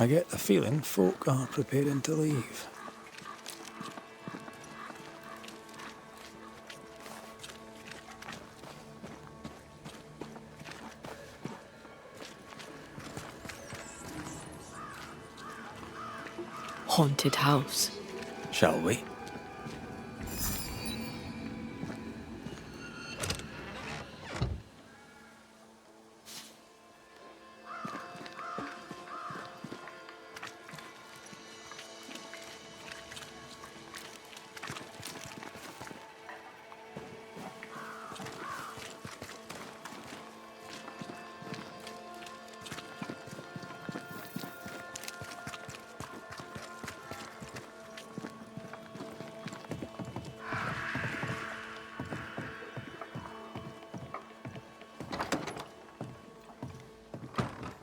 I get the feeling folk are preparing to leave. Haunted house. Shall we?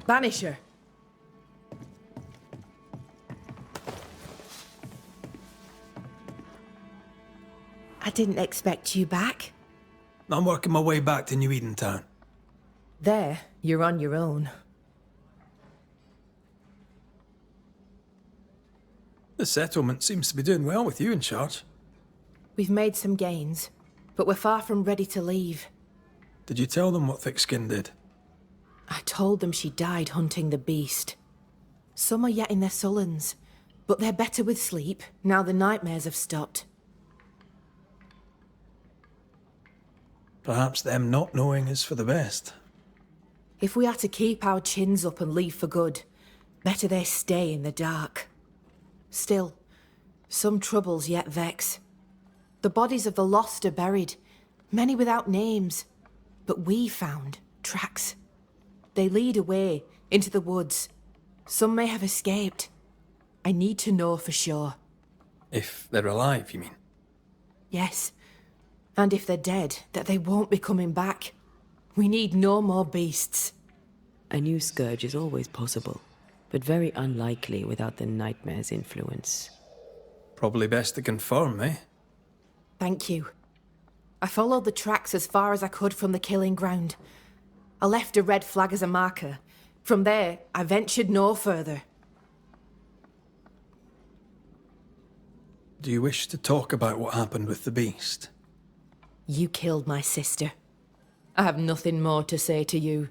Banisher. I didn't expect you back. I'm working my way back to New Eden Town. There, you're on your own. The settlement seems to be doing well with you in charge. We've made some gains, but we're far from ready to leave. Did you tell them what Thickskin did? I told them she died hunting the beast. Some are yet in their sullens, but they're better with sleep now the nightmares have stopped. Perhaps them not knowing is for the best. If we are to keep our chins up and leave for good, better they stay in the dark. Still, some troubles yet vex. The bodies of the lost are buried, many without names, but we found tracks. They lead away into the woods. Some may have escaped. I need to know for sure. If they're alive, you mean? Yes. And if they're dead, that they won't be coming back. We need no more beasts. A new scourge is always possible, but very unlikely without the nightmare's influence. Probably best to confirm, eh? Thank you. I followed the tracks as far as I could from the killing ground. I left a red flag as a marker. From there, I ventured no further. Do you wish to talk about what happened with the beast? You killed my sister. I have nothing more to say to you.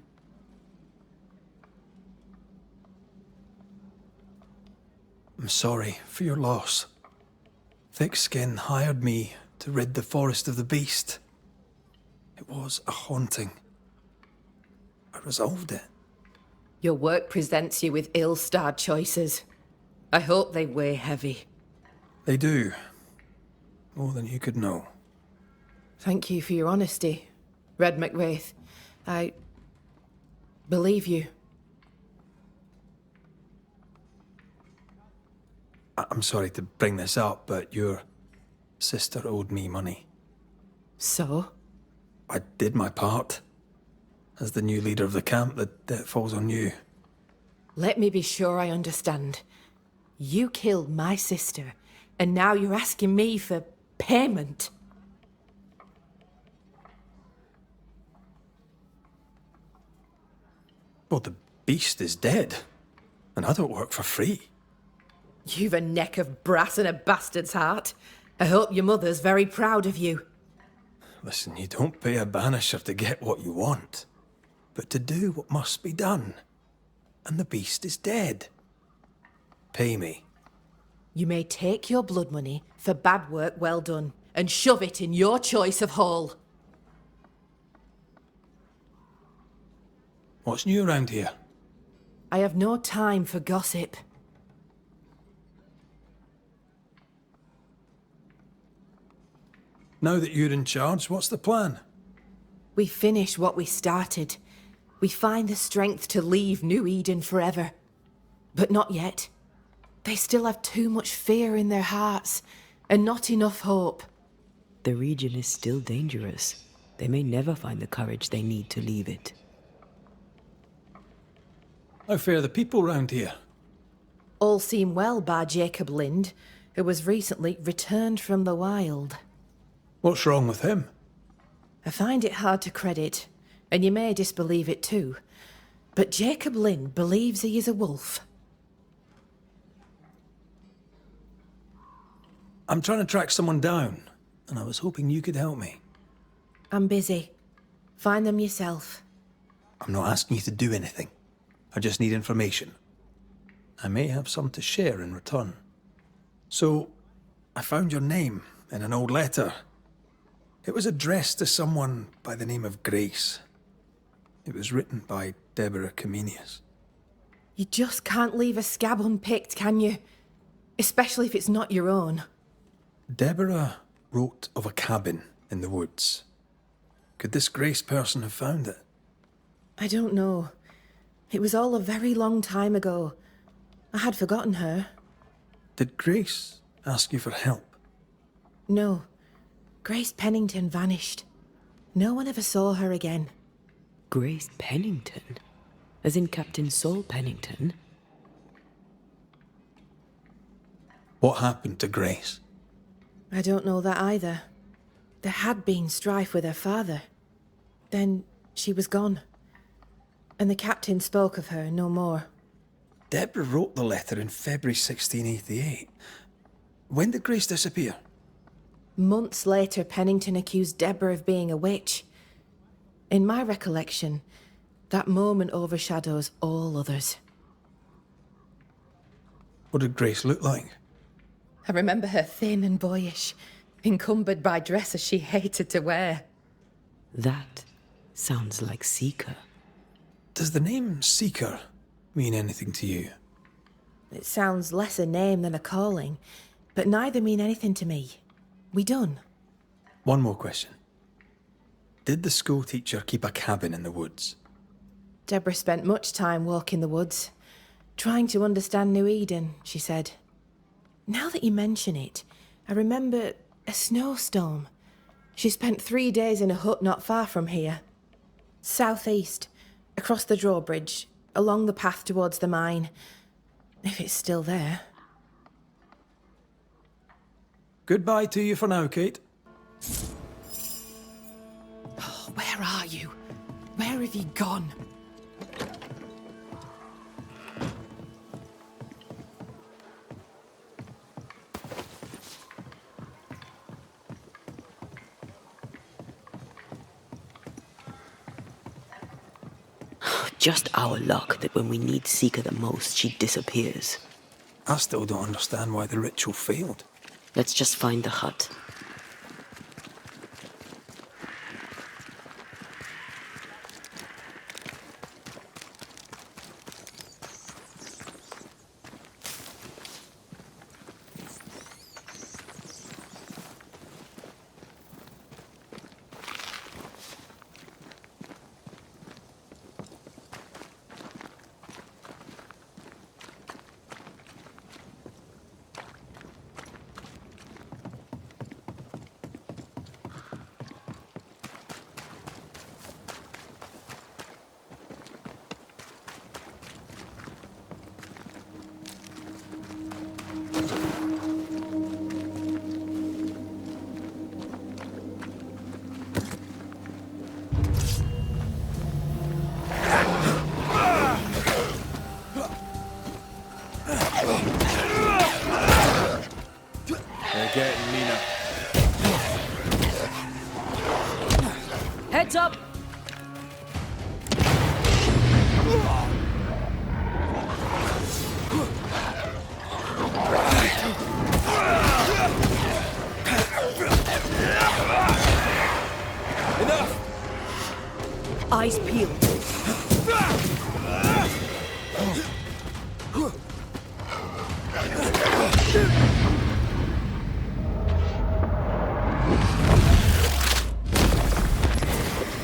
I'm sorry for your loss. Thickskin hired me to rid the forest of the beast. It was a haunting. I resolved it. Your work presents you with ill-starred choices. I hope they weigh heavy. They do. More than you could know. Thank you for your honesty, Red McWraith. I believe you. I'm sorry to bring this up, but your sister owed me money. So? I did my part. As the new leader of the camp, the debt falls on you. Let me be sure I understand. You killed my sister, and now you're asking me for payment. Well, the beast is dead, and I don't work for free. You've a neck of brass and a bastard's heart. I hope your mother's very proud of you. Listen, you don't pay a banisher to get what you want, but to do what must be done. And the beast is dead. Pay me. You may take your blood money for bad work well done, and shove it in your choice of hole. What's new around here? I have no time for gossip. Now that you're in charge, what's the plan? We finish what we started. We find the strength to leave New Eden forever. But not yet. They still have too much fear in their hearts, and not enough hope. The region is still dangerous. They may never find the courage they need to leave it. How fare the people round here? All seem well bar Jacob Lind, who was recently returned from the wild. What's wrong with him? I find it hard to credit, and you may disbelieve it too, but Jacob Lind believes he is a wolf. I'm trying to track someone down, and I was hoping you could help me. I'm busy. Find them yourself. I'm not asking you to do anything. I just need information. I may have some to share in return. So, I found your name in an old letter. It was addressed to someone by the name of Grace. It was written by Deborah Comenius. You just can't leave a scab unpicked, can you? Especially if it's not your own. Deborah wrote of a cabin in the woods. Could this Grace person have found it? I don't know. It was all a very long time ago. I had forgotten her. Did Grace ask you for help? No. Grace Pennington vanished. No one ever saw her again. Grace Pennington? As in Captain Saul Pennington? What happened to Grace? I don't know that either. There had been strife with her father. Then she was gone. And the captain spoke of her no more. Deborah wrote the letter in February 1688. When did Grace disappear? Months later, Pennington accused Deborah of being a witch. In my recollection, that moment overshadows all others. What did Grace look like? I remember her thin and boyish, encumbered by dresses she hated to wear. That sounds like Seeker. Does the name Seeker mean anything to you? It sounds less a name than a calling, but neither mean anything to me. We done? One more question. Did the school teacher keep a cabin in the woods? Deborah spent much time walking the woods, trying to understand New Eden, she said. Now that you mention it, I remember a snowstorm. She spent 3 days in a hut not far from here. Southeast, across the drawbridge, along the path towards the mine. If it's still there. Goodbye to you for now, Kate. Oh, where are you? Where have you gone? Just our luck that when we need Seeker the most, she disappears. I still don't understand why the ritual failed. Let's just find the hut. Heads up! Enough! Eyes peeled.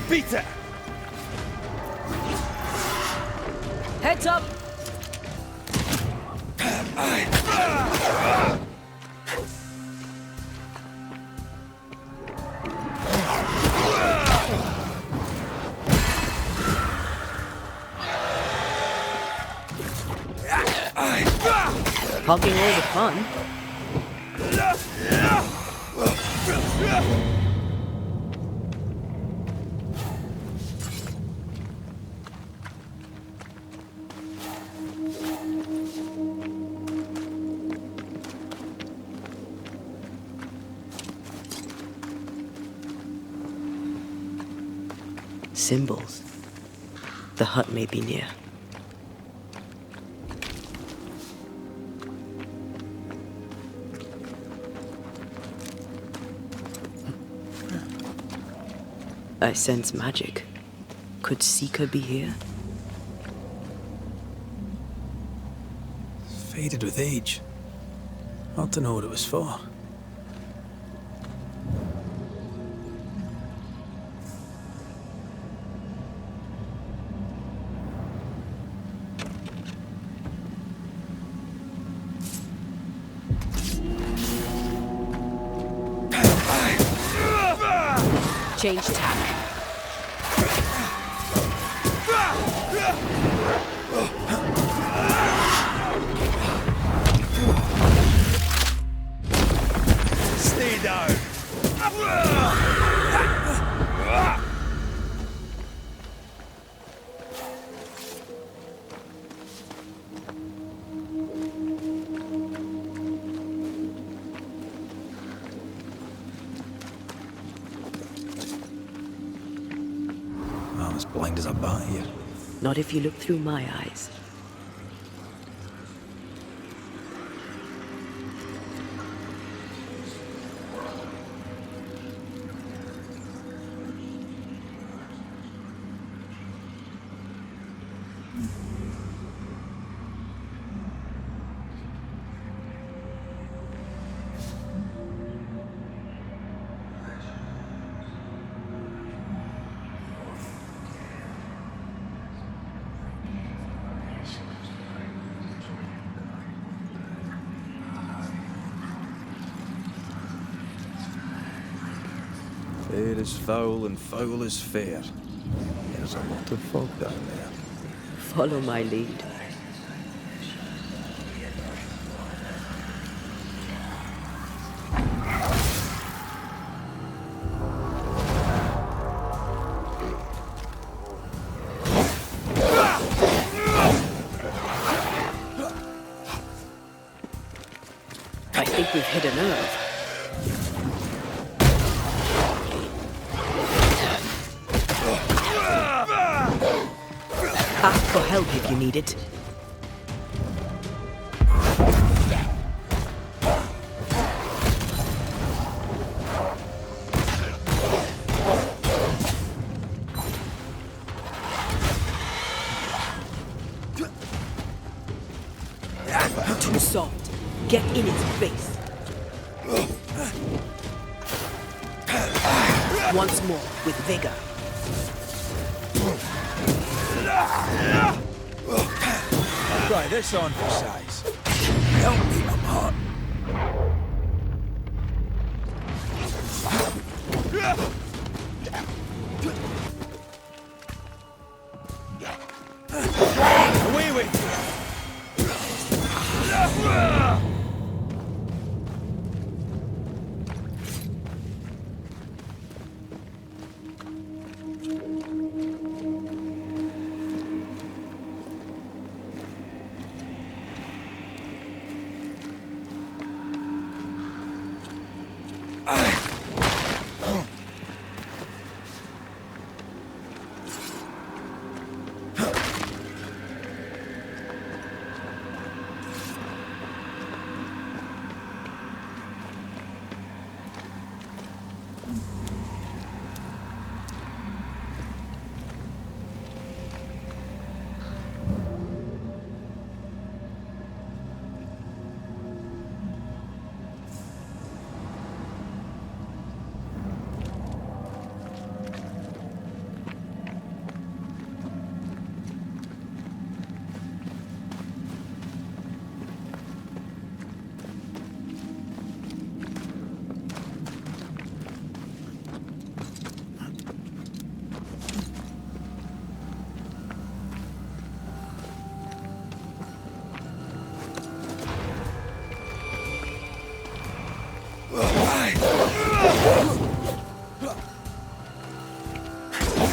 Peter! Heads up! Hogging all the fun. Symbols. The hut may be near. I sense magic. Could Seeker be here? Faded with age. Ought to know what it was for. Change tack. Stay down. I'm as blind as a bat here. Not if you look through my eyes. Fair is foul and foul is fair. There's a lot of fog down there. Follow my lead. I think we've hit a nerve. Ask for help if you need it. Too soft. Get in its face. Once more, with vigor. Try this on for size. Help me, I'm hot. Away with you!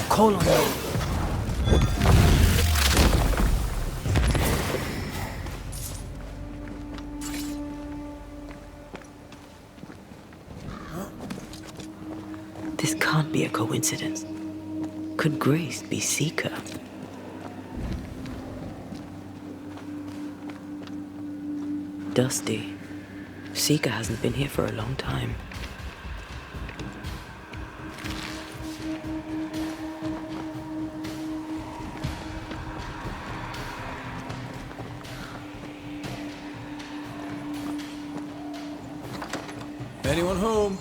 Call on me. This can't be a coincidence. Could Grace be Seeker? Dusty. Seeker hasn't been here for a long time. Anyone home?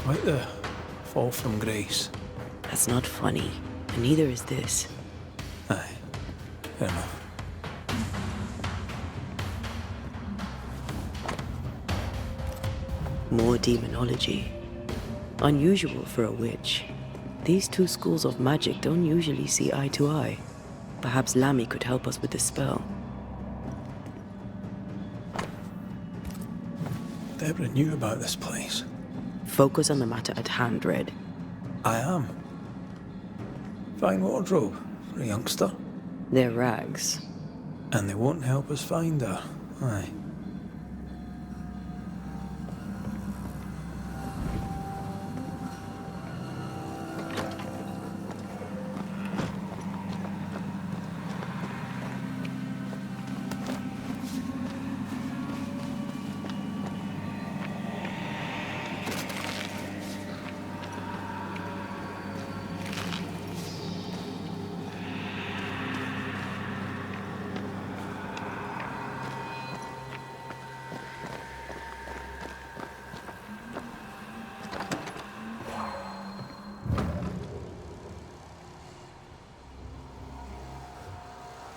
Right there. Fall from grace. That's not funny, and neither is this. Aye. Fair enough. More demonology. Unusual for a witch. These two schools of magic don't usually see eye to eye. Perhaps Lammy could help us with the spell. Deborah knew about this place. Focus on the matter at hand, Red. I am. Fine wardrobe for a youngster. They're rags. And they won't help us find her. Aye.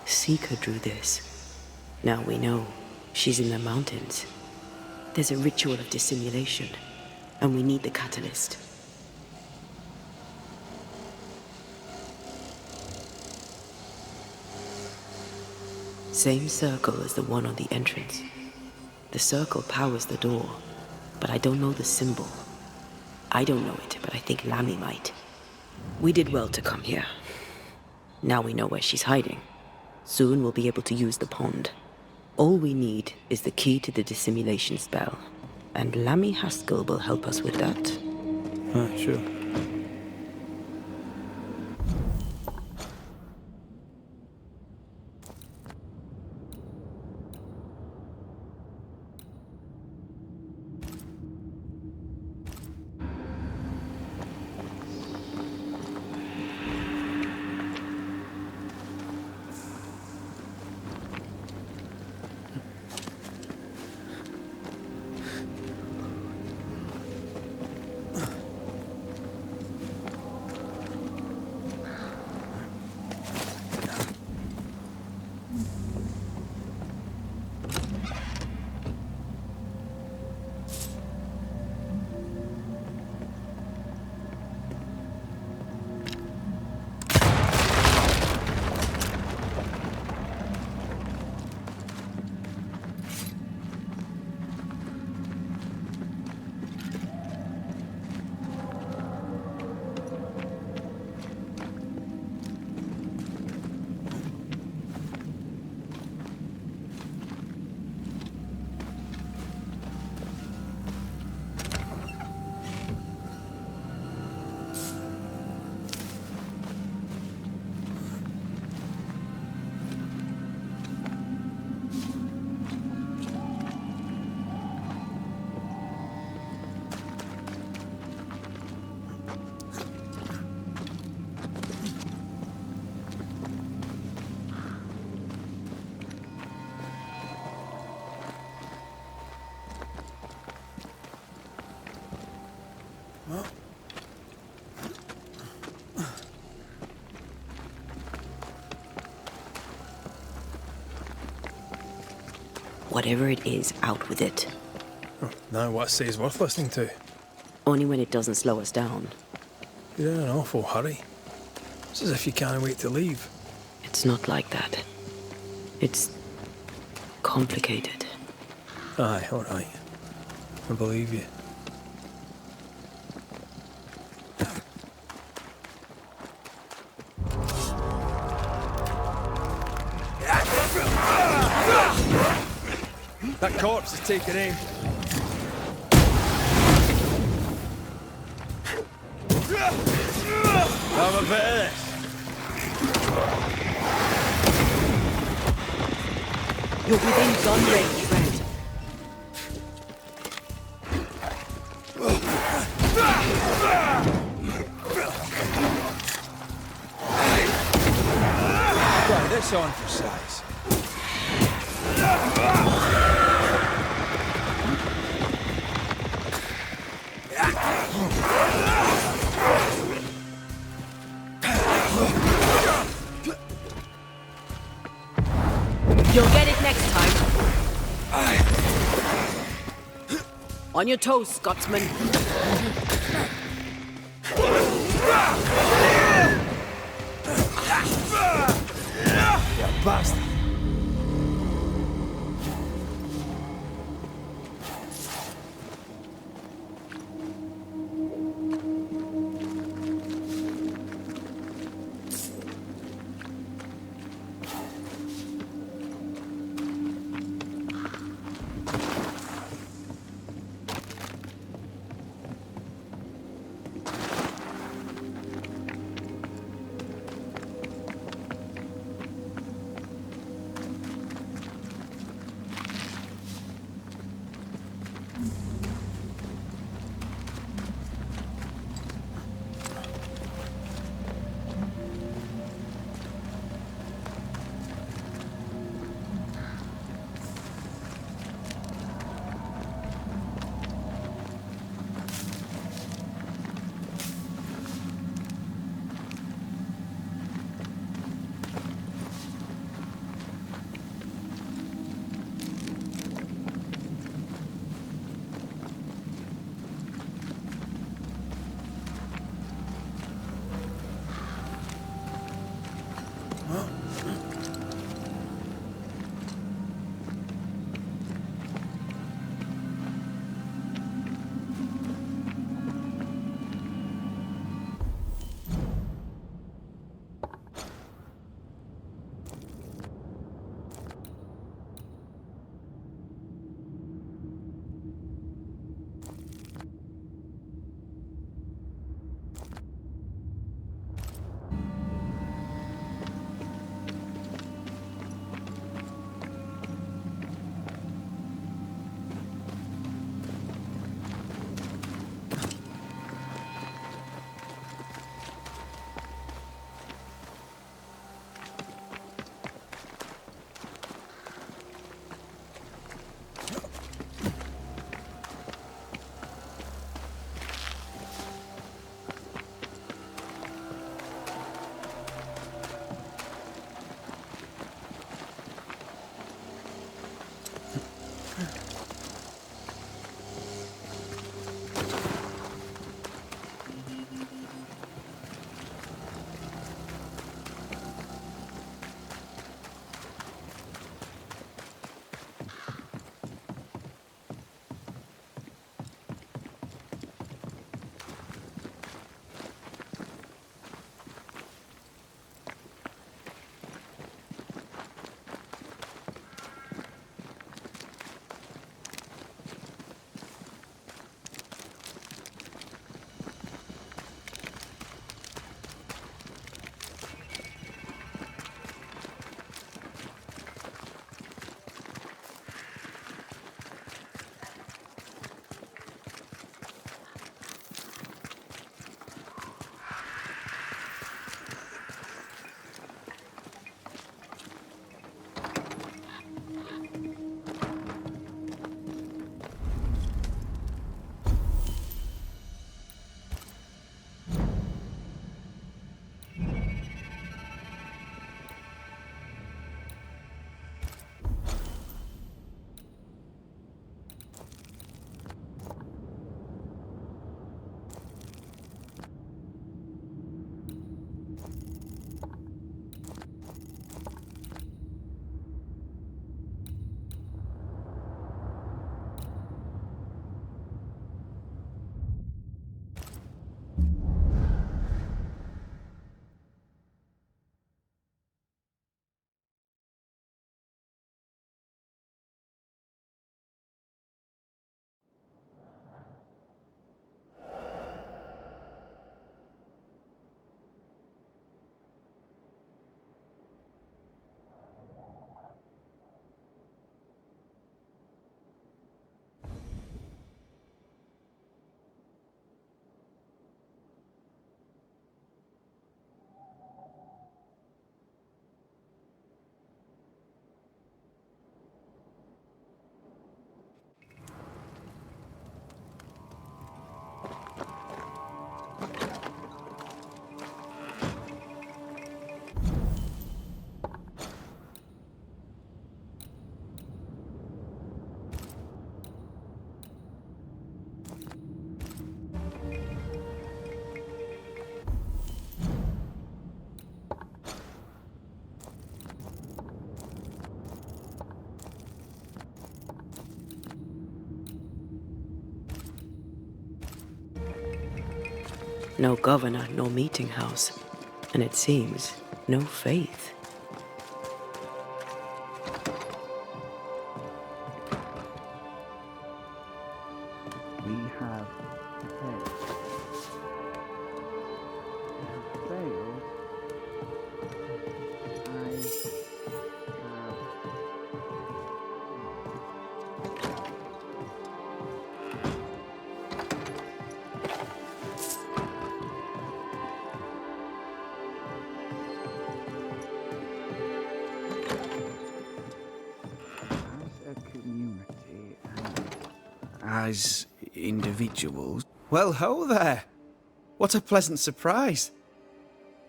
Seeker drew this. Now we know. She's in the mountains. There's a ritual of dissimulation, and we need the catalyst. Same circle as the one on the entrance. The circle powers the door, but I don't know the symbol. I don't know it, but I think Lammy might. We did well to come here. Now we know where she's hiding. Soon we'll be able to use the pond. All we need is the key to the dissimulation spell, and Lammy Haskell will help us with that. Sure. Whatever it is, out with it. Now what I say is worth listening to. Only when it doesn't slow us down. You're in an awful hurry. It's as if you can't wait to leave. It's not like that. It's complicated. Aye, all right. I believe you. That corpse is taking aim. Have a bit of this. You're within gun range, friend. Try this on for size. You'll get it next time. On your toes, Scotsman. You bastard. No governor, no meeting house. And it seems, no faith. We have failed. We have failed. I have... As a community and as individuals... Well, ho there! What a pleasant surprise.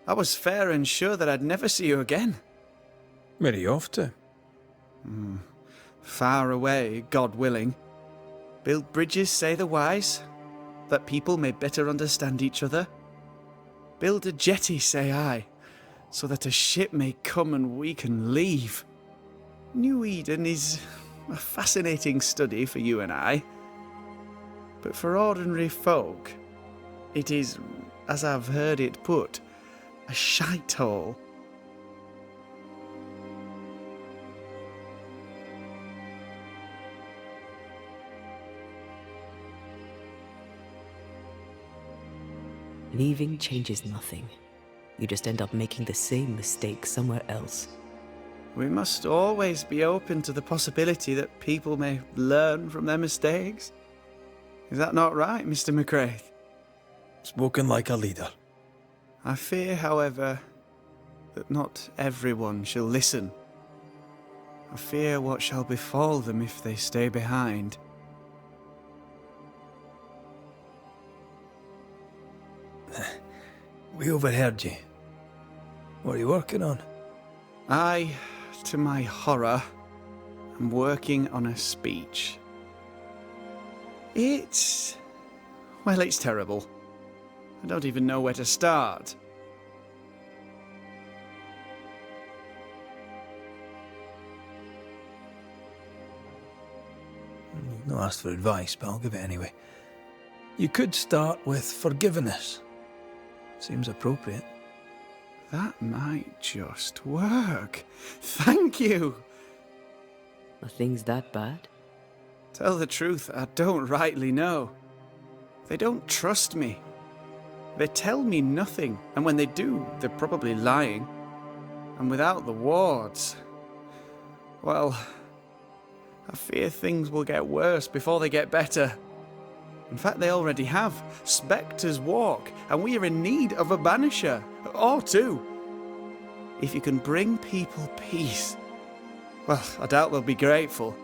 I was fair and sure that I'd never see you again. Where are you off to? Far away, God willing. Build bridges, say the wise, that people may better understand each other. Build a jetty, say I, so that a ship may come and we can leave. New Eden is a fascinating study for you and I. But for ordinary folk, it is, as I've heard it put, a shite hole. Leaving changes nothing. You just end up making the same mistake somewhere else. We must always be open to the possibility that people may learn from their mistakes. Is that not right, Mr. McCraith? Spoken like a leader. I fear, however, that not everyone shall listen. I fear what shall befall them if they stay behind. We overheard you. What are you working on? I, to my horror, am working on a speech. It's terrible. I don't even know where to start. You've not asked for advice, but I'll give it anyway. You could start with forgiveness. Seems appropriate. That might just work. Thank you! Are things that bad? Tell the truth, I don't rightly know. They don't trust me. They tell me nothing, and when they do, they're probably lying. And without the wards... well, I fear things will get worse before they get better. In fact, they already have. Spectres walk, and we are in need of a Banisher, or two. If you can bring people peace, well, I doubt they'll be grateful,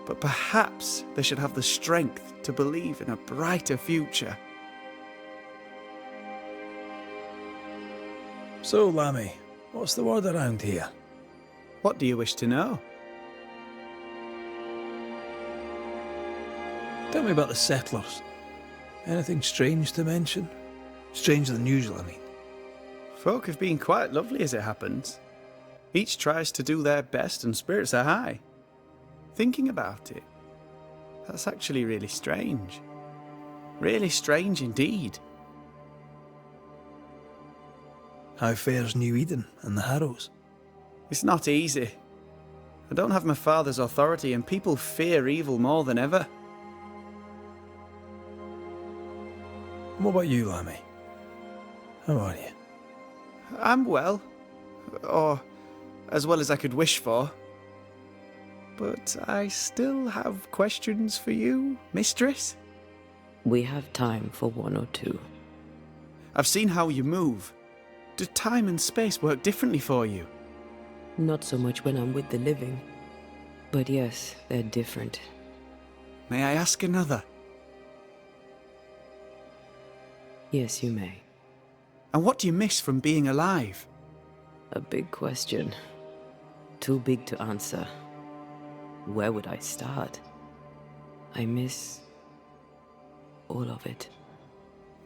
but perhaps they should have the strength to believe in a brighter future. So, Lammy, what's the word around here? What do you wish to know? Tell me about the settlers. Anything strange to mention? Stranger than usual, I mean. Folk have been quite lovely as it happens. Each tries to do their best and spirits are high. Thinking about it, that's actually really strange. Really strange indeed. How fares New Eden and the Harrows? It's not easy. I don't have my father's authority and people fear evil more than ever. What about you, Lammy? How are you? I'm well. Or as well as I could wish for. But I still have questions for you, mistress. We have time for one or two. I've seen how you move. Do time and space work differently for you? Not so much when I'm with the living. But yes, they're different. May I ask another? Yes, you may. And what do you miss from being alive? A big question. Too big to answer. Where would I start? I miss all of it.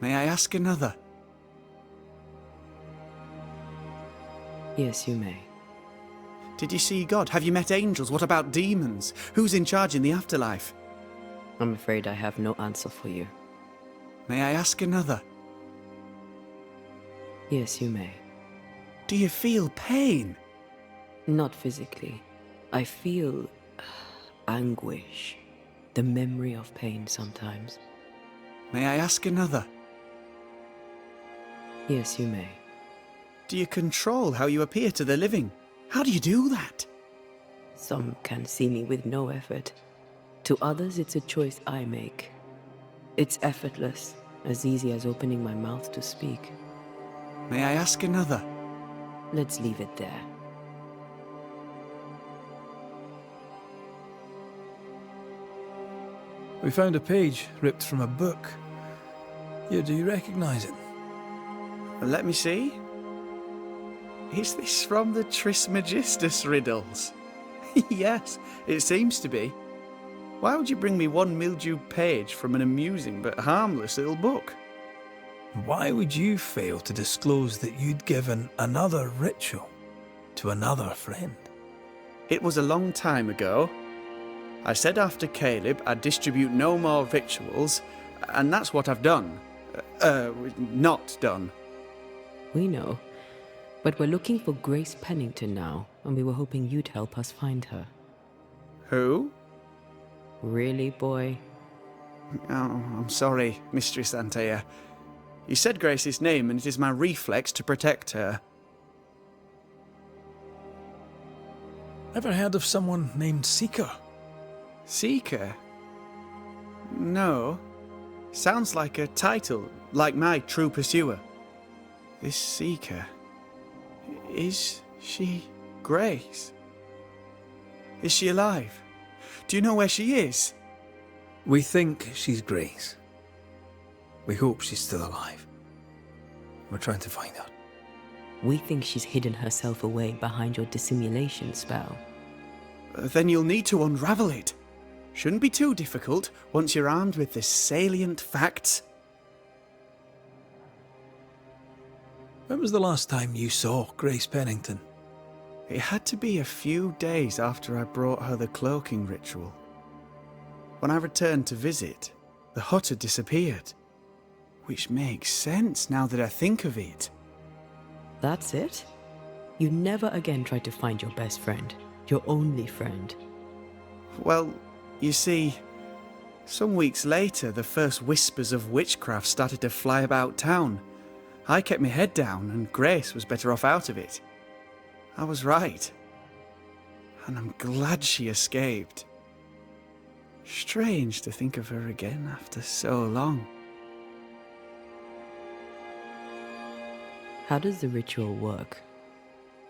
May I ask another? Yes, you may. Did you see God? Have you met angels? What about demons? Who's in charge in the afterlife? I'm afraid I have no answer for you. May I ask another? Yes, you may. Do you feel pain? Not physically. I feel anguish. The memory of pain sometimes. May I ask another? Yes, you may. Do you control how you appear to the living? How do you do that? Some can see me with no effort. To others, it's a choice I make. It's effortless, as easy as opening my mouth to speak. May I ask another? Let's leave it there. We found a page ripped from a book. Here, do you recognize it? Let me see. Is this from the Trismegistus riddles? Yes, it seems to be. Why would you bring me one mildewed page from an amusing but harmless little book? Why would you fail to disclose that you'd given another ritual to another friend? It was a long time ago. I said after Caleb I'd distribute no more rituals, and that's what I've done. Not done. We know. But we're looking for Grace Pennington now, and we were hoping you'd help us find her. Who? Really, boy? Oh, I'm sorry, Mistress Antea. You said Grace's name, and it is my reflex to protect her. Ever heard of someone named Seeker? Seeker? No. Sounds like a title, like my true pursuer. This Seeker... Is she Grace? Is she alive? Do you know where she is? We think she's Grace. We hope she's still alive. We're trying to find her. We think she's hidden herself away behind your dissimulation spell. Then you'll need to unravel it. Shouldn't be too difficult once you're armed with the salient facts. When was the last time you saw Grace Pennington? It had to be a few days after I brought her the cloaking ritual. When I returned to visit, the hut had disappeared. Which makes sense now that I think of it. That's it? You never again tried to find your best friend, your only friend. Well, you see, some weeks later the first whispers of witchcraft started to fly about town. I kept my head down and Grace was better off out of it. I was right. And I'm glad she escaped. Strange to think of her again after so long. How does the ritual work?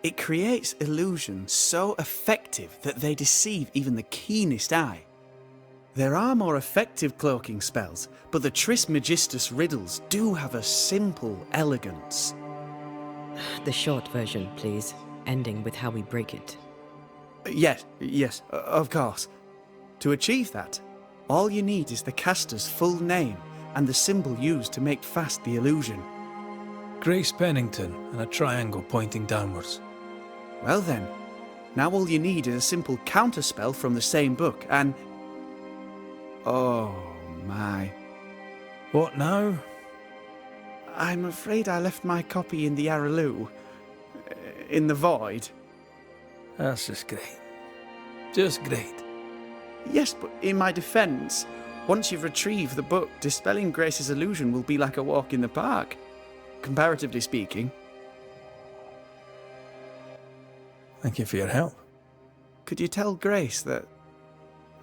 It creates illusions so effective that they deceive even the keenest eye. There are more effective cloaking spells, but the Trismegistus riddles do have a simple elegance. The short version, please, ending with how we break it. Yes, of course. To achieve that, all you need is the caster's full name and the symbol used to make fast the illusion. Grace Pennington and a triangle pointing downwards. Well then, now all you need is a simple counterspell from the same book and... Oh my. What now? I'm afraid I left my copy in the Araloo. In the void. That's just great. Just great. Yes, but in my defence, once you've retrieved the book, dispelling Grace's illusion will be like a walk in the park. Comparatively speaking. Thank you for your help. Could you tell Grace that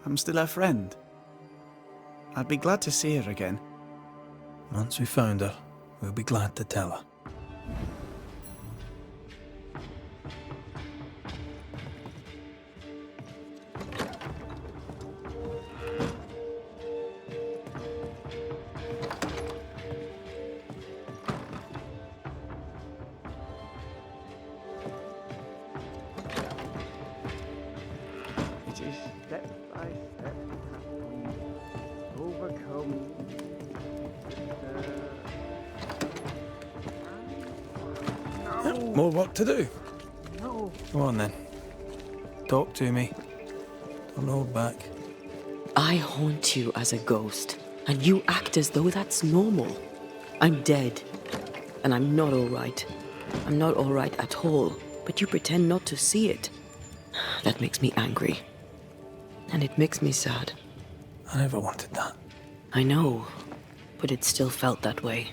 I'm still her friend? I'd be glad to see her again. Once we found her, we'll be glad to tell her. It is step by step that we overcome More work to do. No. Go on then. Talk to me. Don't hold back. I haunt you as a ghost, and you act as though that's normal. I'm dead. And I'm not all right. I'm not all right at all, but you pretend not to see it. That makes me angry. And it makes me sad. I never wanted that. I know, but it still felt that way.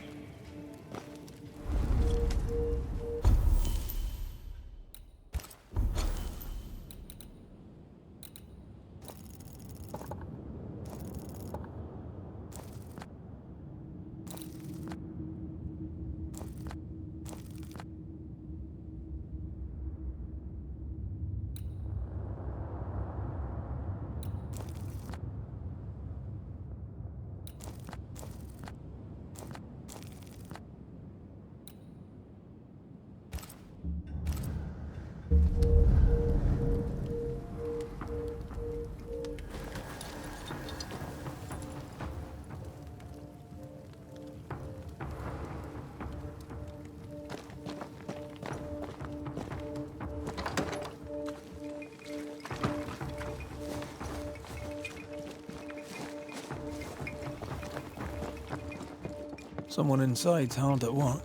Someone inside's hard at work.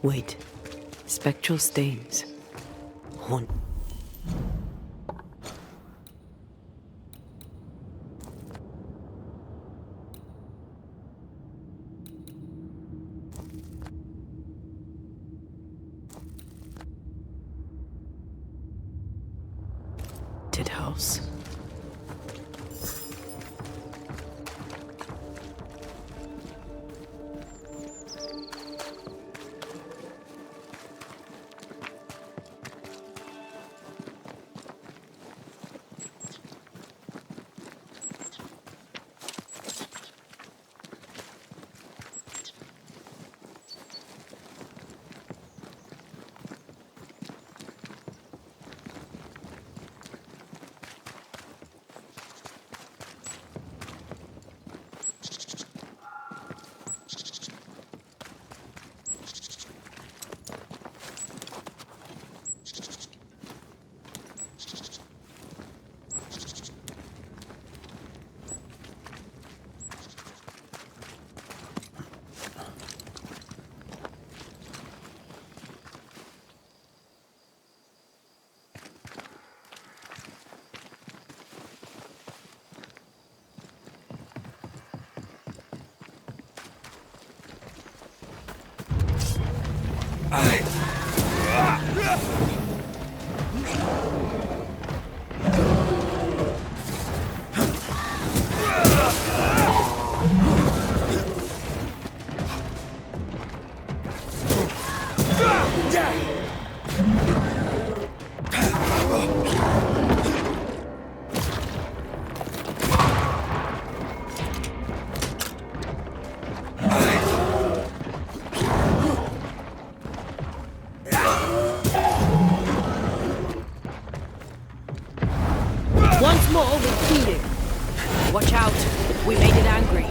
Wait. Spectral stains. Haunt. House. Once more with feeling. Watch out. We made it angry.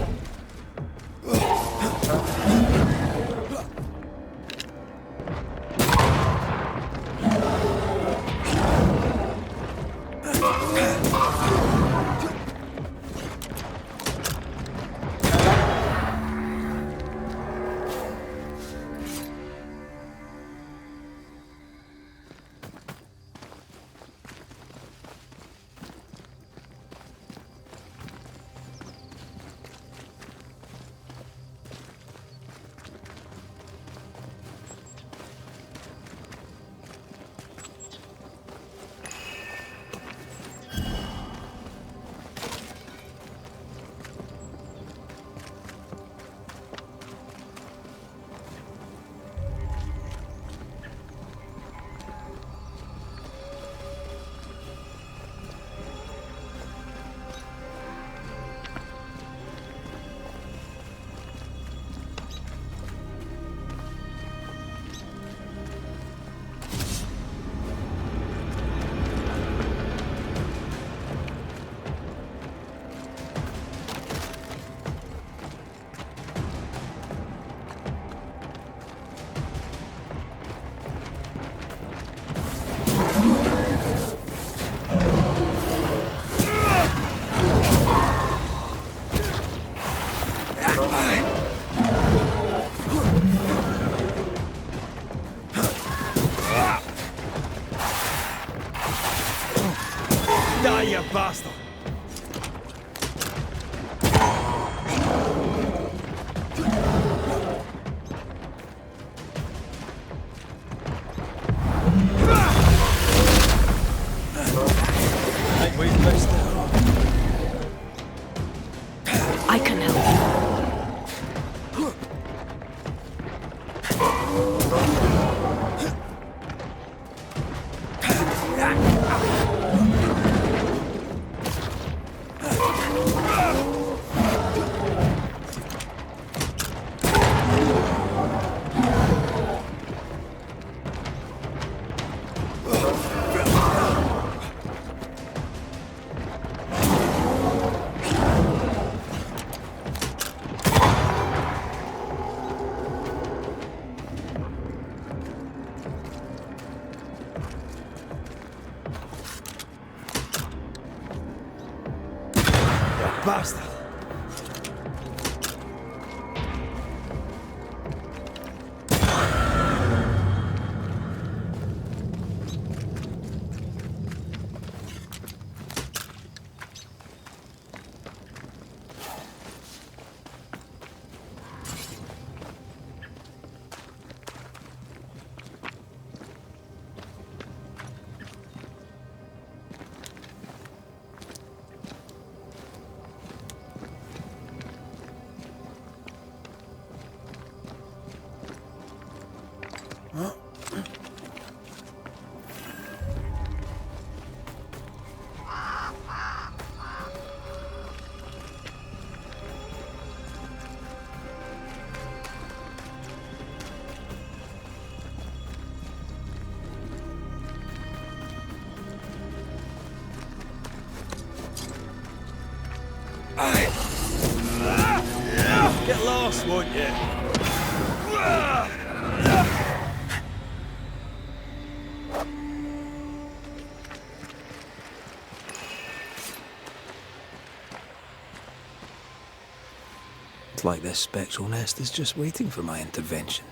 Bastard! Get lost, won't you? It's like this spectral nest is just waiting for my intervention.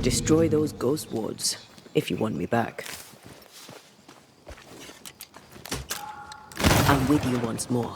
Destroy those ghost wards, if you want me back. I'm with you once more.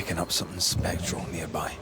picking up something spectral nearby.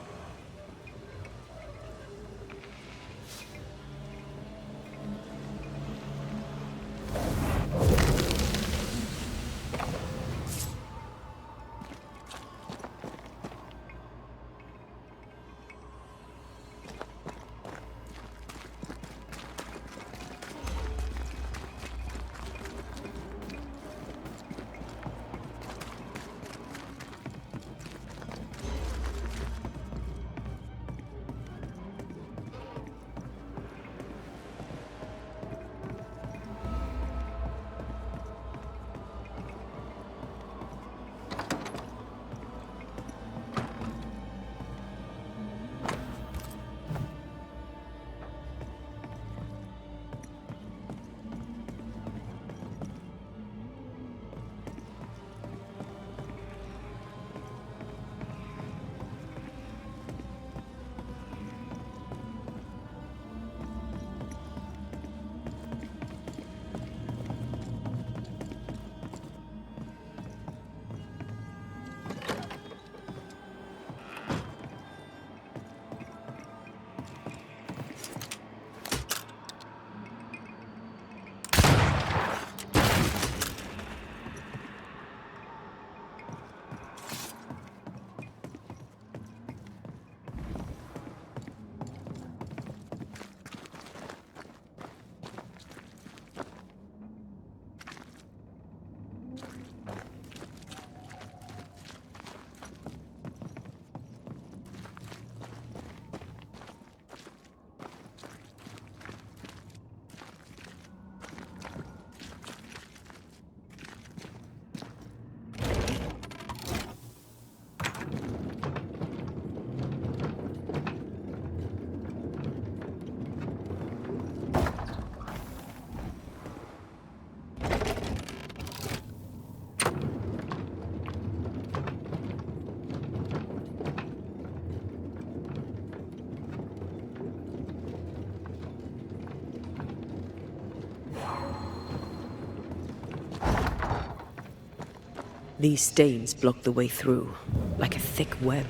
These stains block the way through, like a thick web.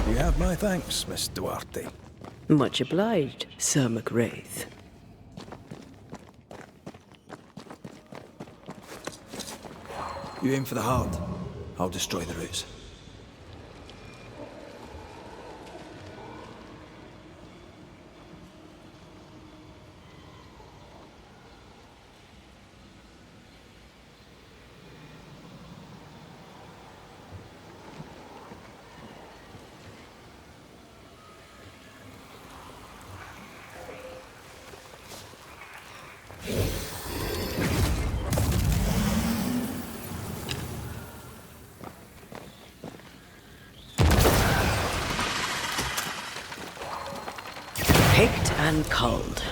You have my thanks, Miss Duarte. Much obliged, Sir McWraith. You aim for the heart. I'll destroy the roots. Picked and culled.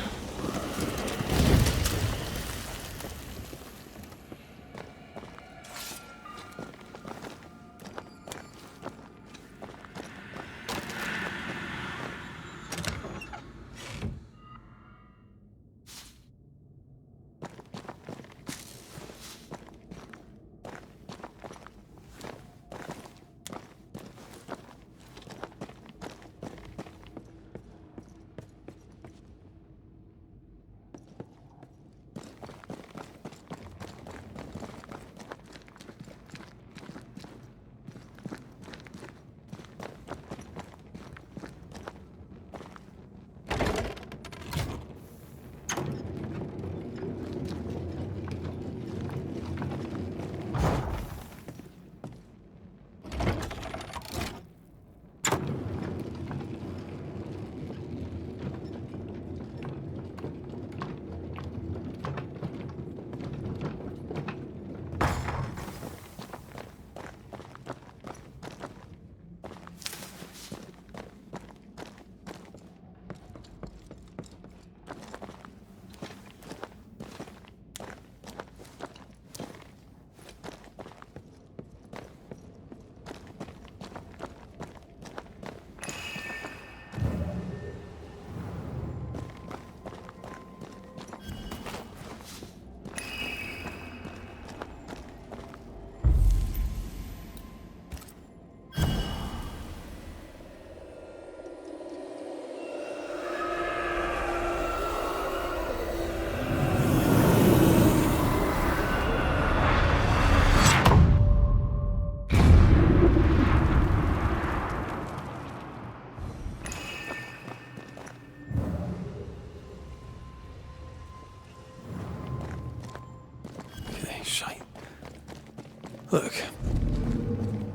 Look,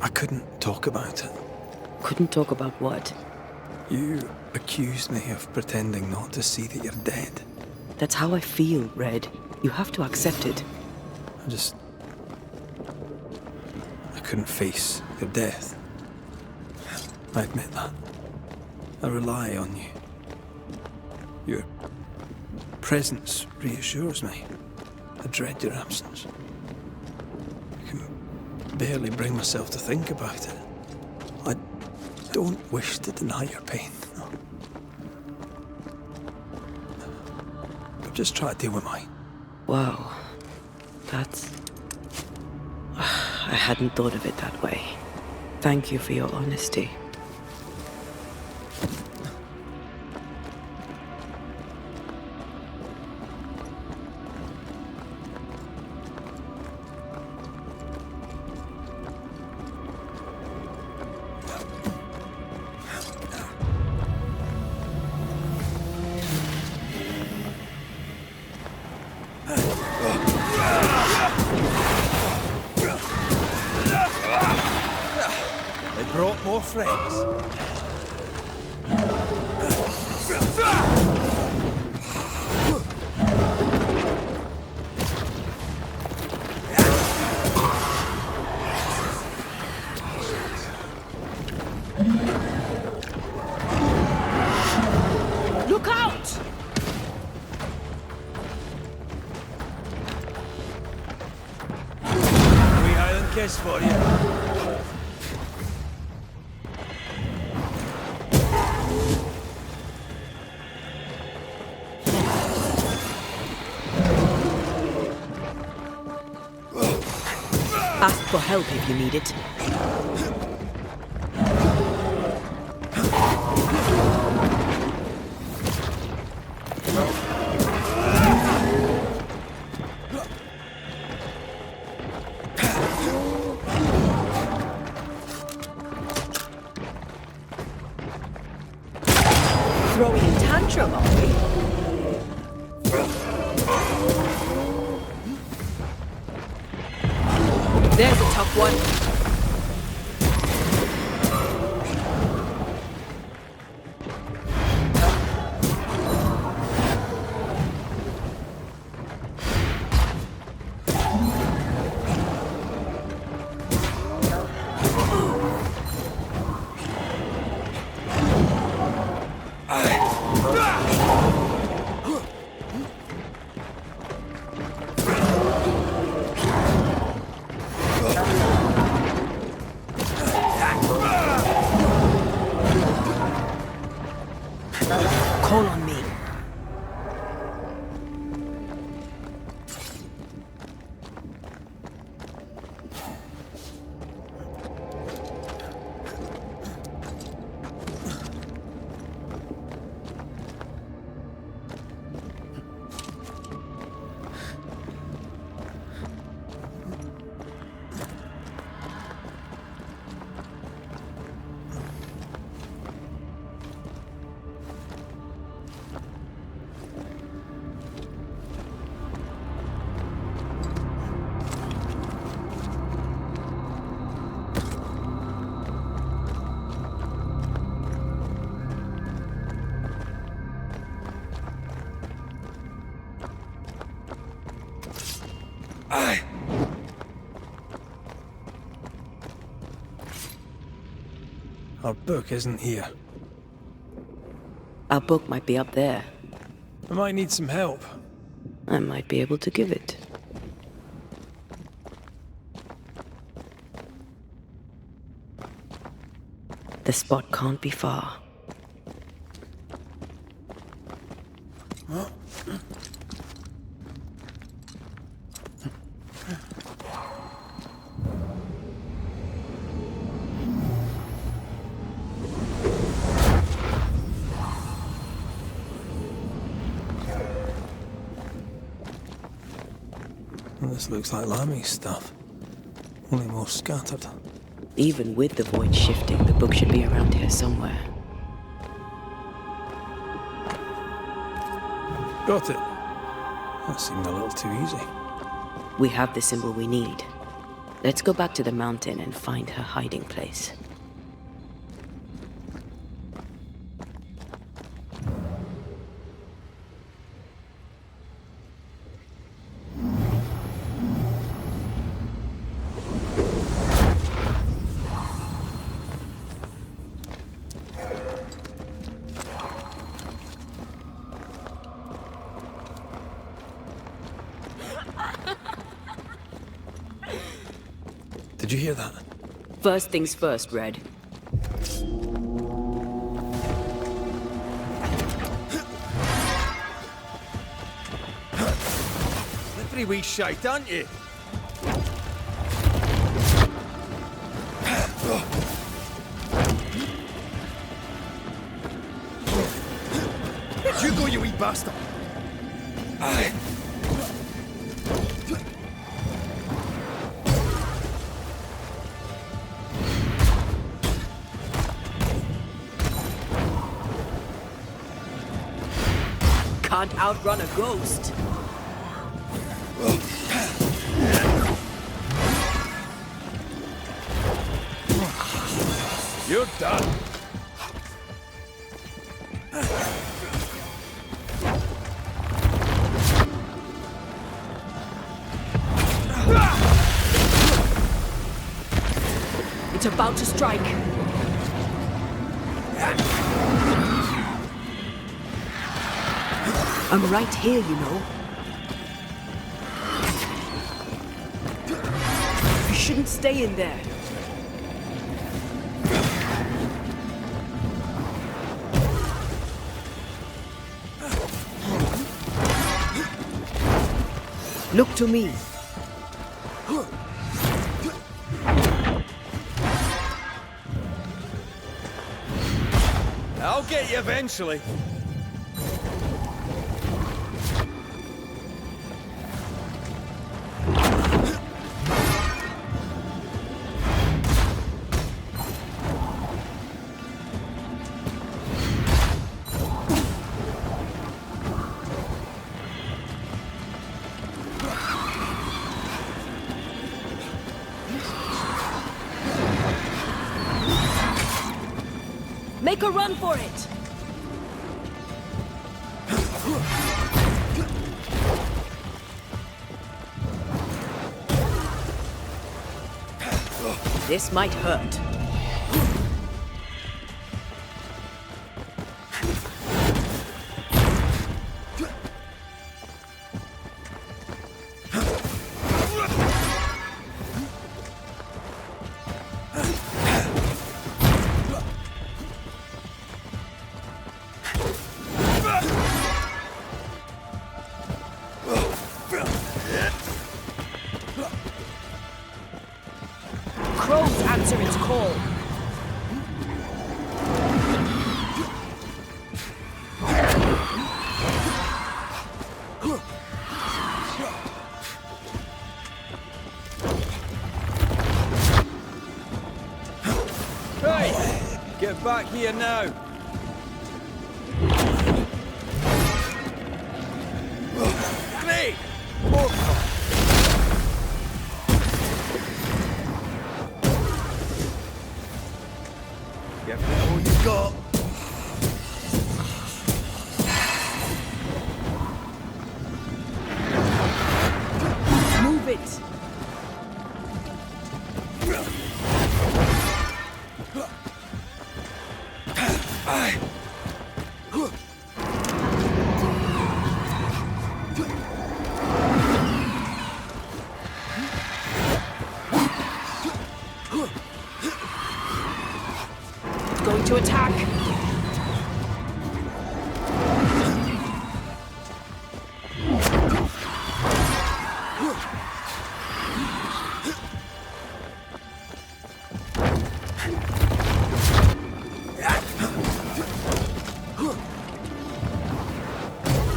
I couldn't talk about it. Couldn't talk about what? You accused me of pretending not to see that you're dead. That's how I feel, Red. You have to accept it. I couldn't face your death. I admit that. I rely on you. Your presence reassures me. I dread your absence. I can barely bring myself to think about it. I don't wish to deny your pain. No. But just try to deal with mine. Wow. That's... I hadn't thought of it that way. Thank you for your honesty. They brought more friends. Look out! Wee Highland kiss for you. Ask for help if you need it. Throwing a tantrum, are we? There's a tough one. Call on me. Our book isn't here. Our book might be up there. I might need some help. I might be able to give it. The spot can't be far. Well, this looks like Lami's stuff. Only more scattered. Even with the void shifting, the book should be around here somewhere. Got it. That seemed a little too easy. We have the symbol we need. Let's go back to the mountain and find her hiding place. Did you hear that? First things first, Red. Slippery wee shite, aren't you? Where'd you go, you wee bastard? Aye. Can't outrun a ghost. You're done. It's about to strike. I'm right here, you know. You shouldn't stay in there. Look to me. I'll get you eventually. Make a run for it! This might hurt. Crows answer its call. Hey! Get back here now! Great! Give it all you got! Move it! Going to attack!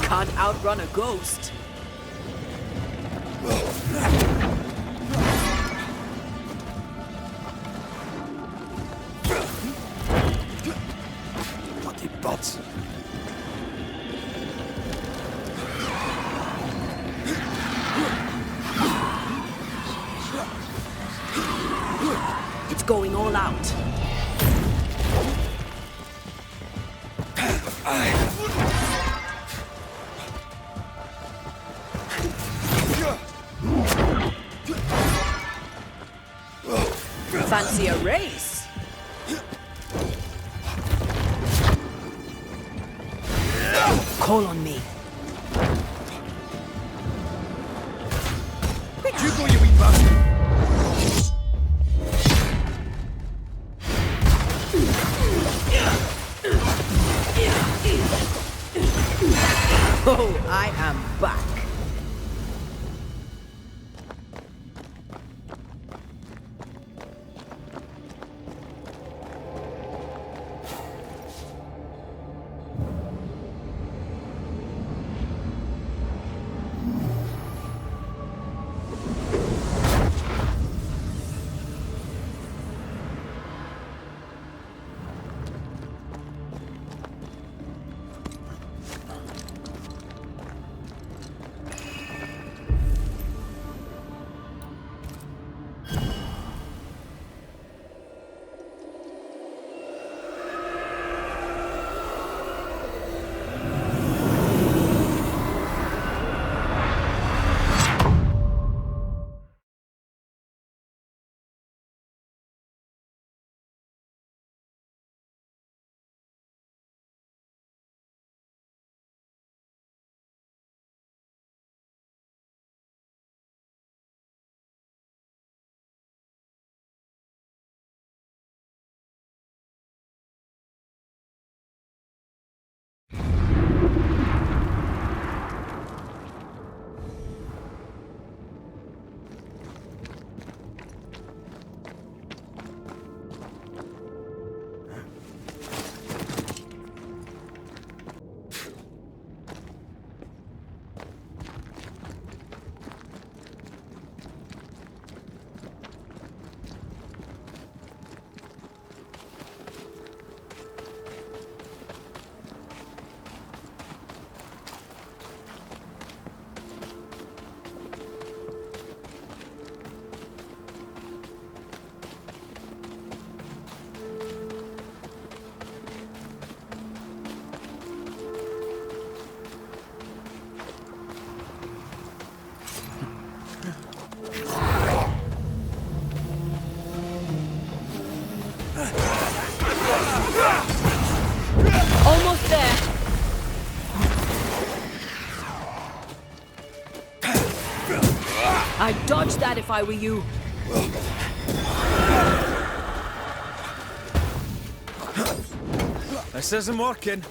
Can't outrun a ghost. Bloody bots. It's going all out. Fancy a race? Call on me. Where'd you go, you wee bastard? Oh, I am back. Almost there. I'd dodge that if I were you. This isn't working.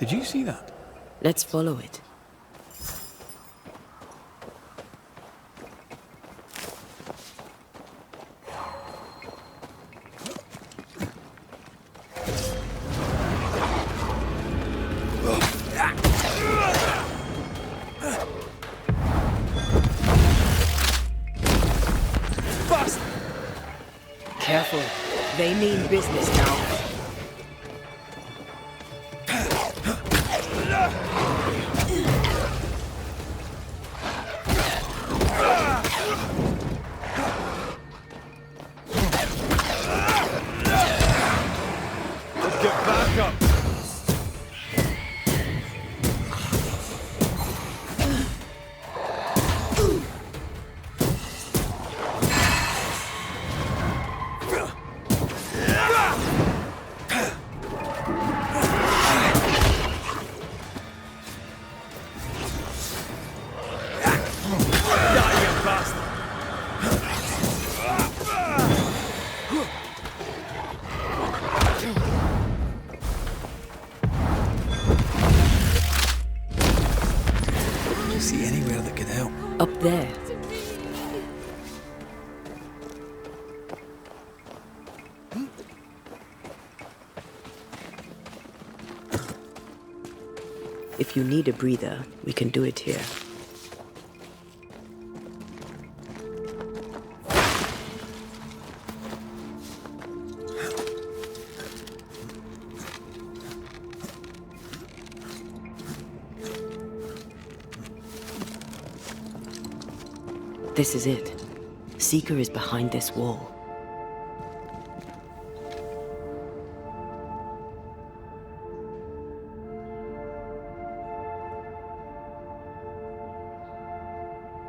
Did you see that? Let's follow it. Careful. They business now. Let's get back up. See anywhere that could help? Up there. If you need a breather, we can do it here. This is it. Seeker is behind this wall.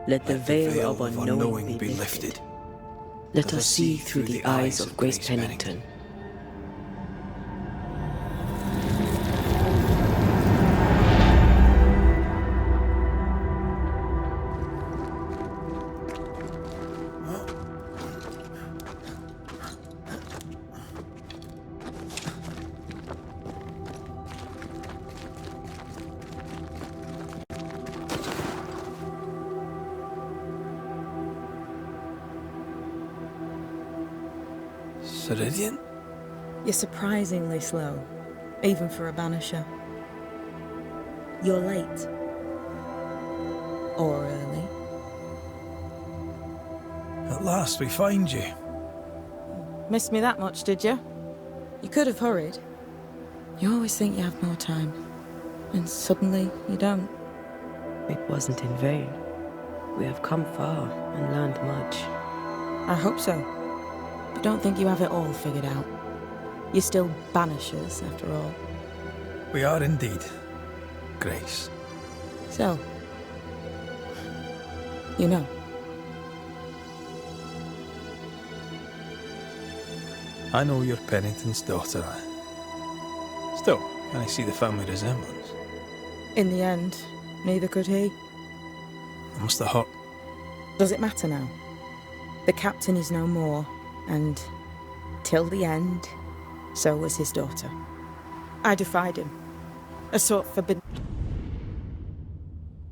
Let the veil of unknowing be lifted. Let us see through the eyes of Grace Pennington. Ceridian? You're surprisingly slow, even for a Banisher. You're late. Or early. At last we find you. Missed me that much, did you? You could have hurried. You always think you have more time, and suddenly you don't. It wasn't in vain. We have come far and learned much. I hope so. But don't think you have it all figured out. You're still Banishers, after all. We are indeed, Grace. So, you know. I know you're Pennington's daughter. Still, can I see the family resemblance? In the end, neither could he. It must have hurt. Does it matter now? The captain is no more, and till the end, so was his daughter. I defied him. I sought forbidden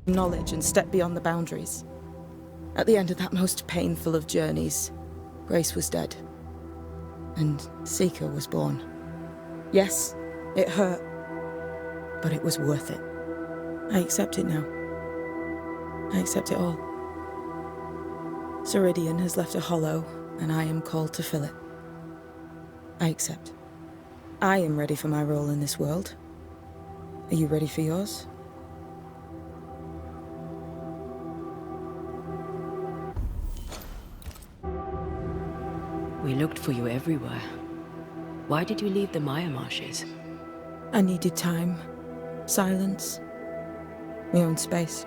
knowledge and stepped beyond the boundaries. At the end of that most painful of journeys, Grace was dead. And Seeker was born. Yes, it hurt, but it was worth it. I accept it now. I accept it all. Ceridian has left a hollow, and I am called to fill it. I accept. I am ready for my role in this world. Are you ready for yours? We looked for you everywhere. Why did you leave the Maya marshes? I needed time, silence, my own space.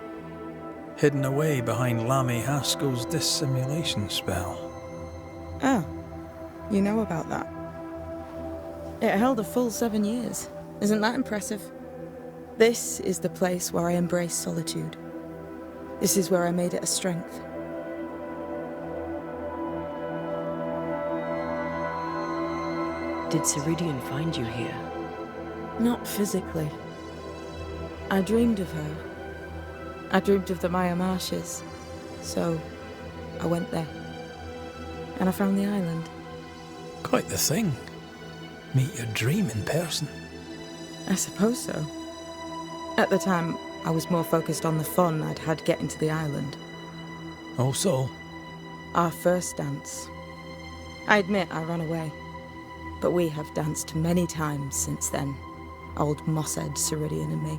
Hidden away behind Lammy Haskell's dissimulation spell. Ah, you know about that. It held a full 7 years. Isn't that impressive? This is the place where I embrace solitude. This is where I made it a strength. Did Ceridian find you here? Not physically. I dreamed of her. I dreamed of the Maya marshes. So, I went there. And I found the island. Quite the thing. Meet your dream in person. I suppose so. At the time, I was more focused on the fun I'd had getting to the island. Also, Our first dance. I admit I ran away. but we have danced many times since then. Old Mosshead, Ceridian and me.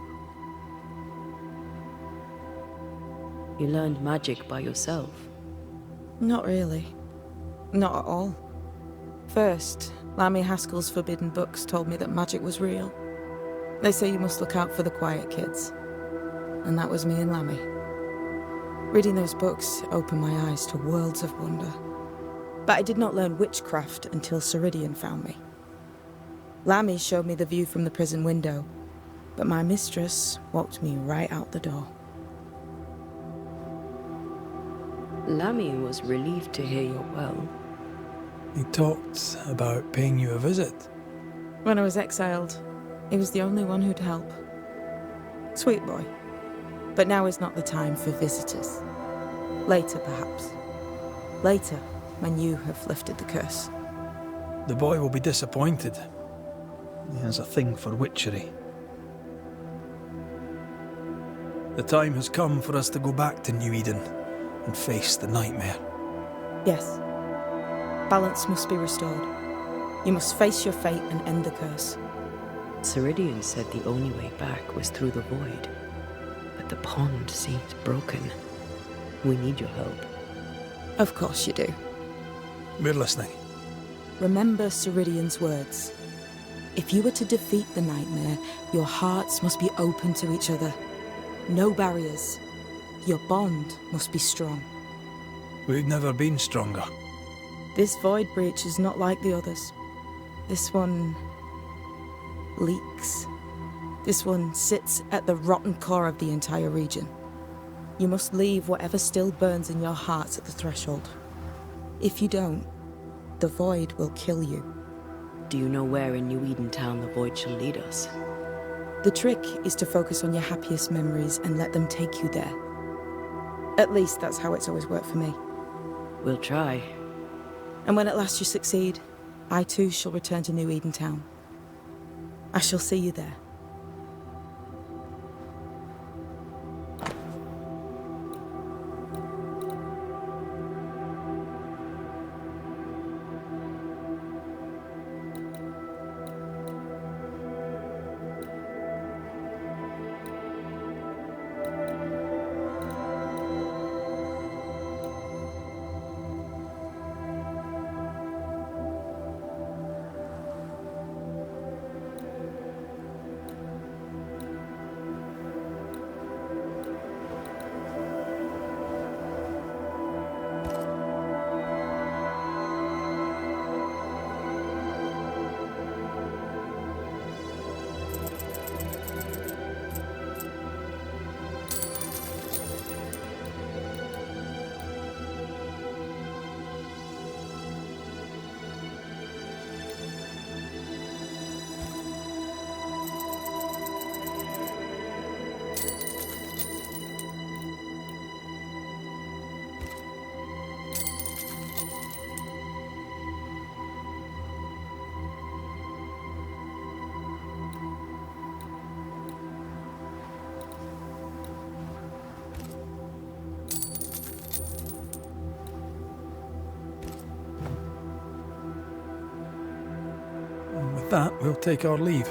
You learned magic by yourself? Not really. Not at all. First, Lammy Haskell's forbidden books told me that magic was real. They say you must look out for the quiet kids. And that was me and Lammy. Reading those books opened my eyes to worlds of wonder. But I did not learn witchcraft until Ceridian found me. Lammy showed me the view from the prison window, but my mistress walked me right out the door. Lammy was relieved to hear you're well. He talked about paying you a visit. When I was exiled, he was the only one who'd help. Sweet boy. But now is not the time for visitors. Later, perhaps. Later, when you have lifted the curse. The boy will be disappointed. He has a thing for witchery. The time has come for us to go back to New Eden and face the nightmare. Yes. Balance must be restored. You must face your fate and end the curse. Ceridian said the only way back was through the void. But the pond seems broken. We need your help. Of course you do. We're listening. Remember Ceridian's words. If you were to defeat the nightmare, your hearts must be open to each other. No barriers. Your bond must be strong. We've never been stronger. This void breach is not like the others. This one leaks. This one sits at the rotten core of the entire region. You must leave whatever still burns in your hearts at the threshold. If you don't, the void will kill you. Do you know where in New Eden Town the void shall lead us? The trick is to focus on your happiest memories and let them take you there. At least that's how it's always worked for me. We'll try. And when at last you succeed, I too shall return to New Eden Town. I shall see you there. With that, we'll take our leave.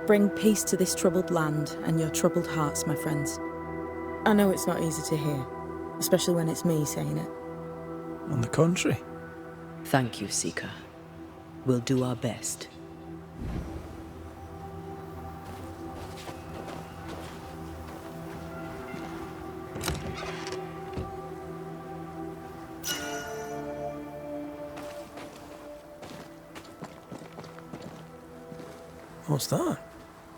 Bring peace to this troubled land and your troubled hearts, my friends. I know it's not easy to hear, especially when it's me saying it. On the contrary. Thank you, Seeker. We'll do our best. What's that?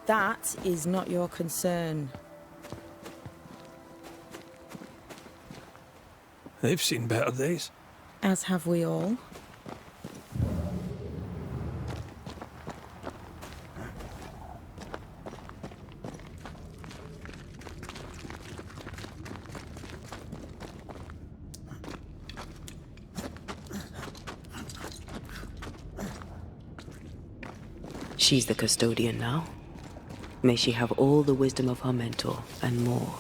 That is not your concern. They've seen better days. As have we all. She's the custodian now. May she have all the wisdom of her mentor, and more.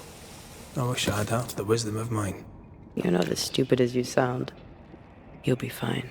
I wish I'd have the wisdom of mine. You're not as stupid as you sound. You'll be fine.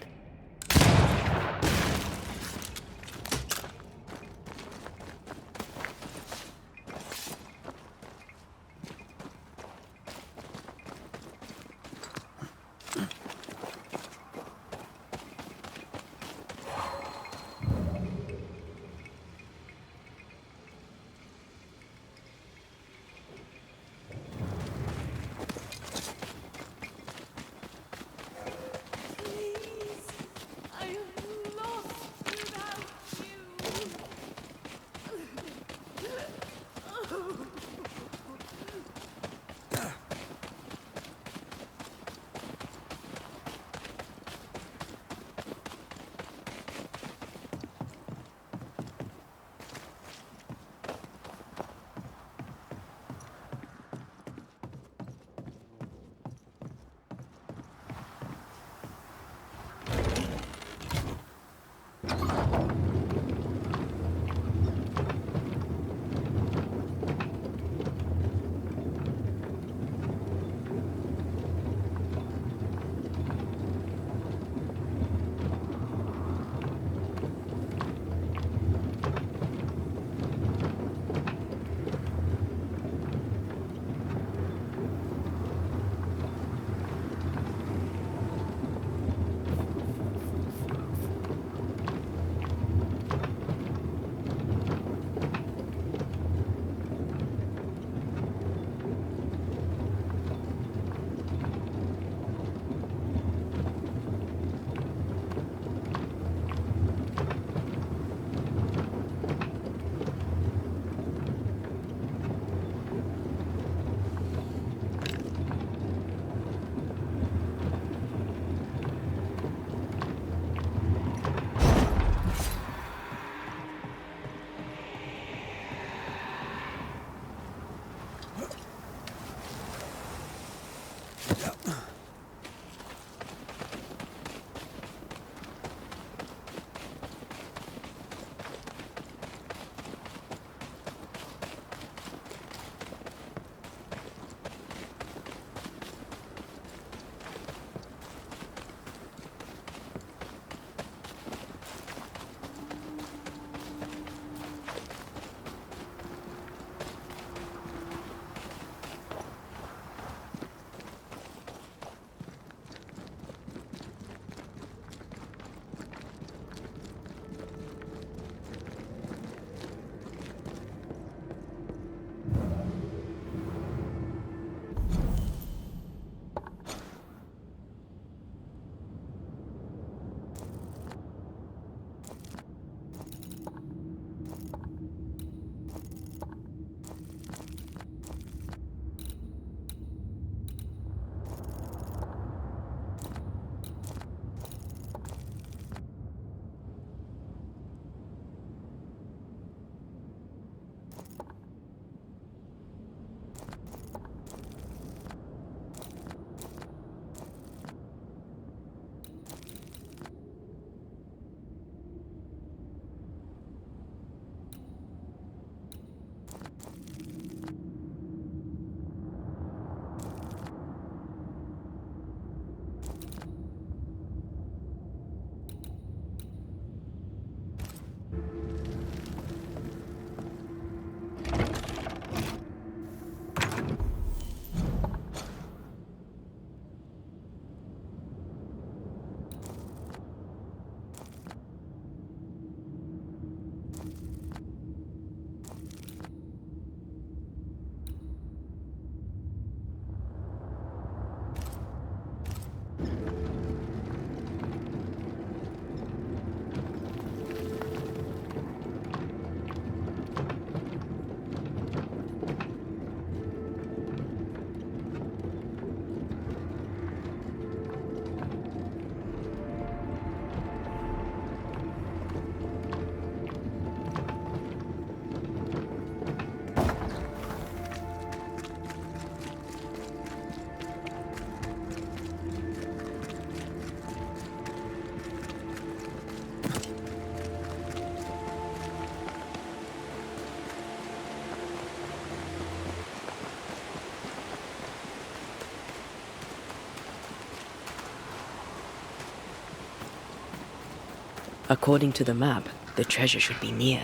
According to the map, the treasure should be near.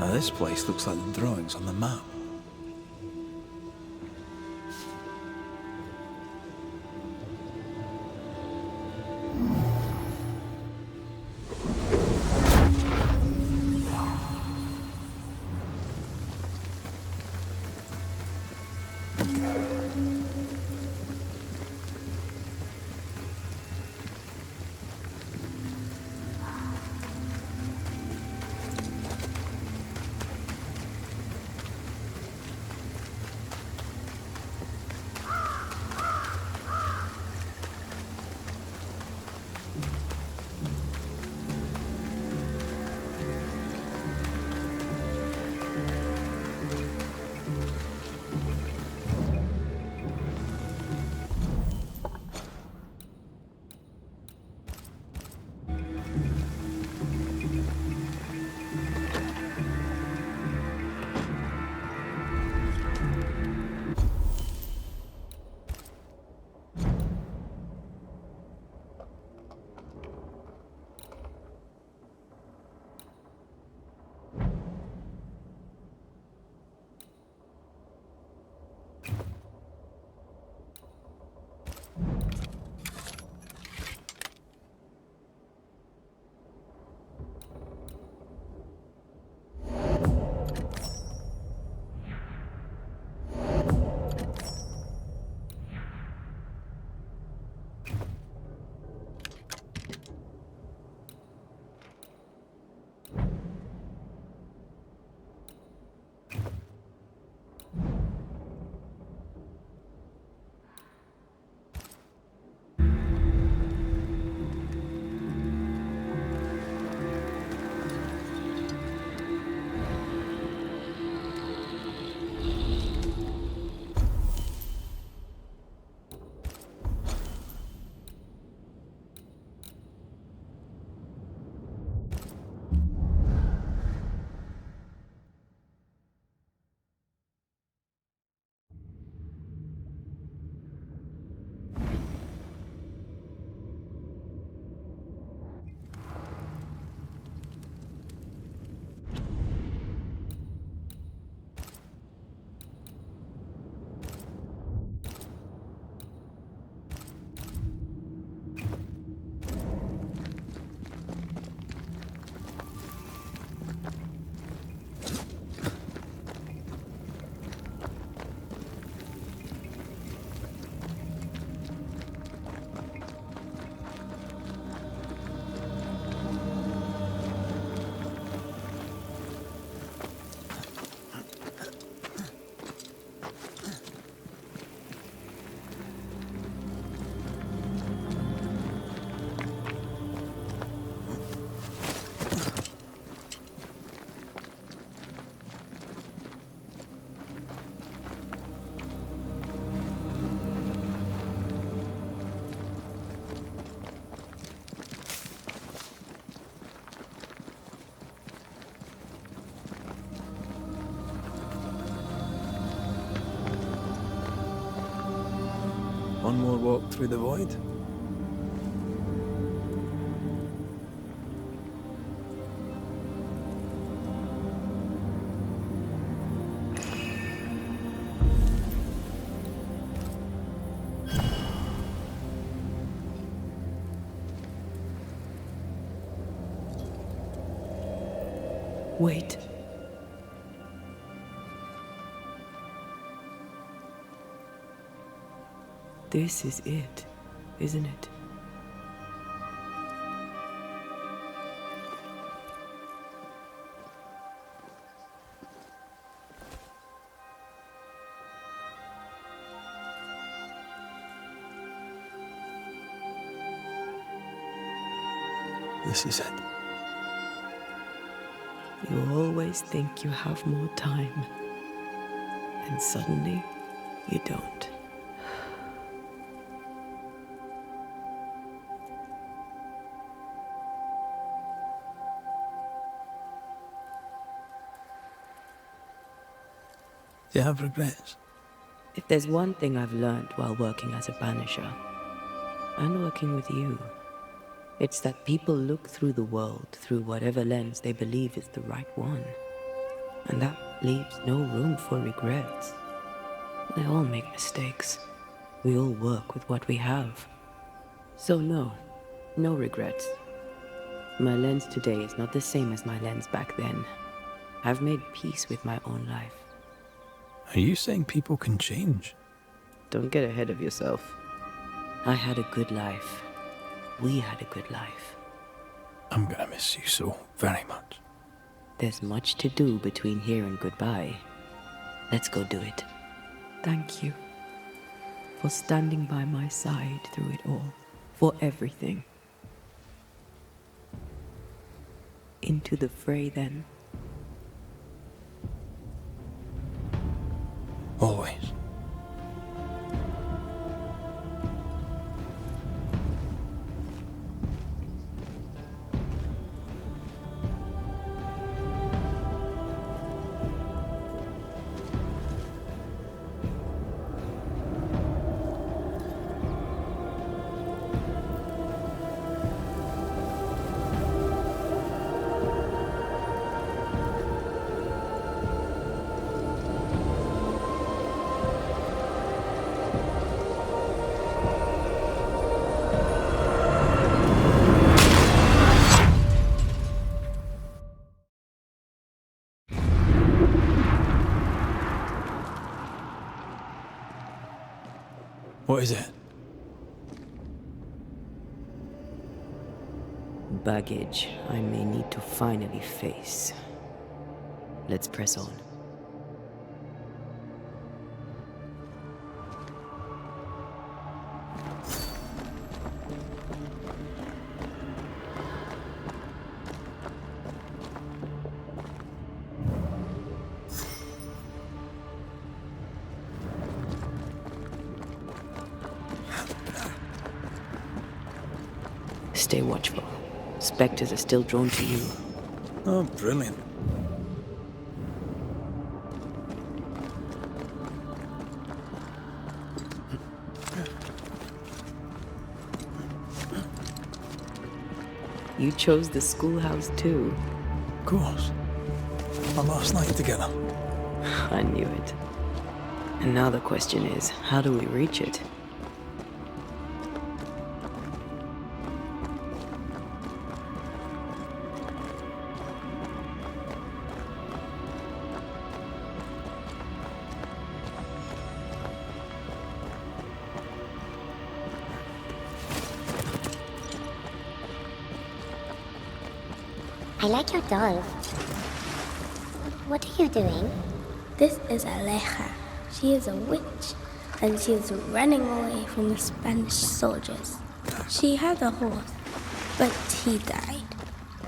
Now this place looks like the drawings on the map. One more walk through the void. Wait. This is it, isn't it? This is it. You always think you have more time, and suddenly you don't. Do you have regrets? If there's one thing I've learned while working as a Banisher, and working with you, it's that people look through the world through whatever lens they believe is the right one. And that leaves no room for regrets. We all make mistakes. We all work with what we have. So no regrets. My lens today is not the same as my lens back then. I've made peace with my own life. Are you saying people can change? Don't get ahead of yourself. I had a good life. We had a good life. I'm gonna miss you so very much. There's much to do between here and goodbye. Let's go do it. Thank you for standing by my side through it all. For everything. Into the fray then. Always. What is it? Baggage I may need to finally face. Let's press on. Stay watchful. Spectres are still drawn to you. Oh, brilliant. You chose the schoolhouse too. Of course. Our last night together. I knew it. And now the question is, how do we reach it? I like your doll. What are you doing? This is Aleja. She is a witch, and she is running away from the Spanish soldiers. She had a horse, but he died.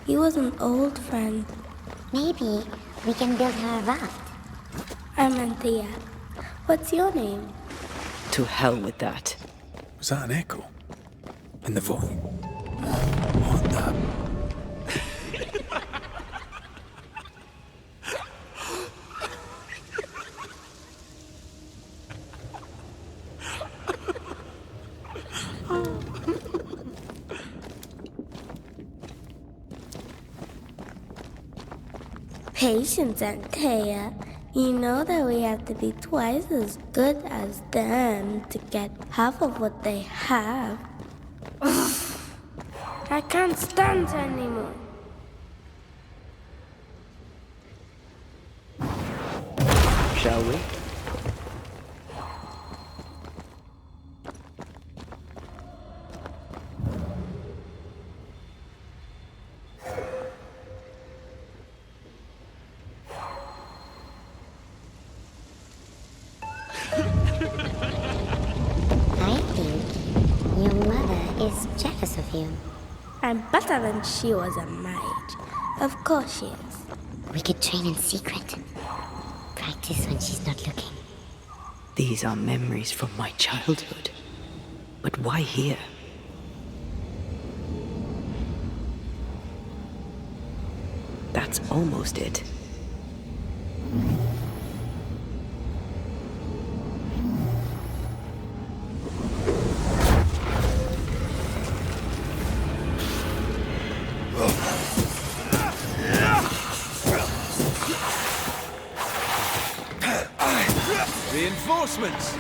He was an old friend. Maybe we can build her a raft. I'm Anthea. What's your name? To hell with that. Was that an echo? In the void? What the... Patience, Antea. You know that we have to be twice as good as them to get half of what they have. I can't stand it anymore. Shall we? I think your mother is jealous of you. I'm better than she was a mage. Of course she is. We could train in secret. Practice when she's not looking. These are memories from my childhood. But why here? That's almost it. Reinforcements!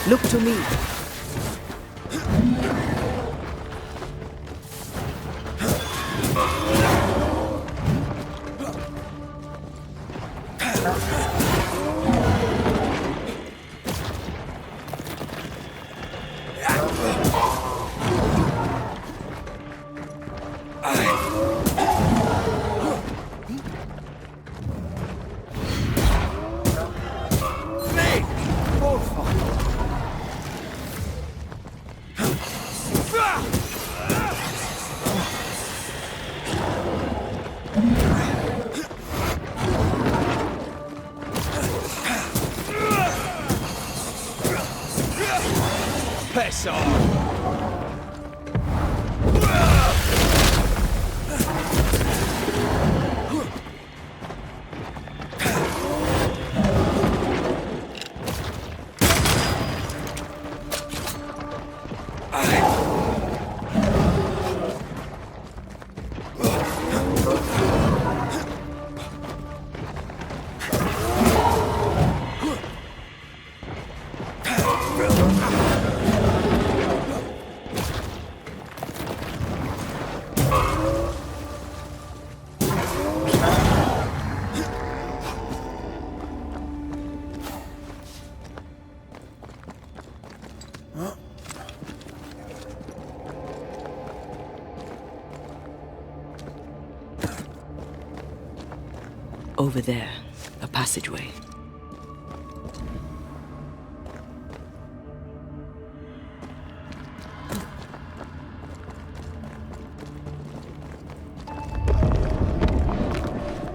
Look to me. Piss off! Over there, a passageway.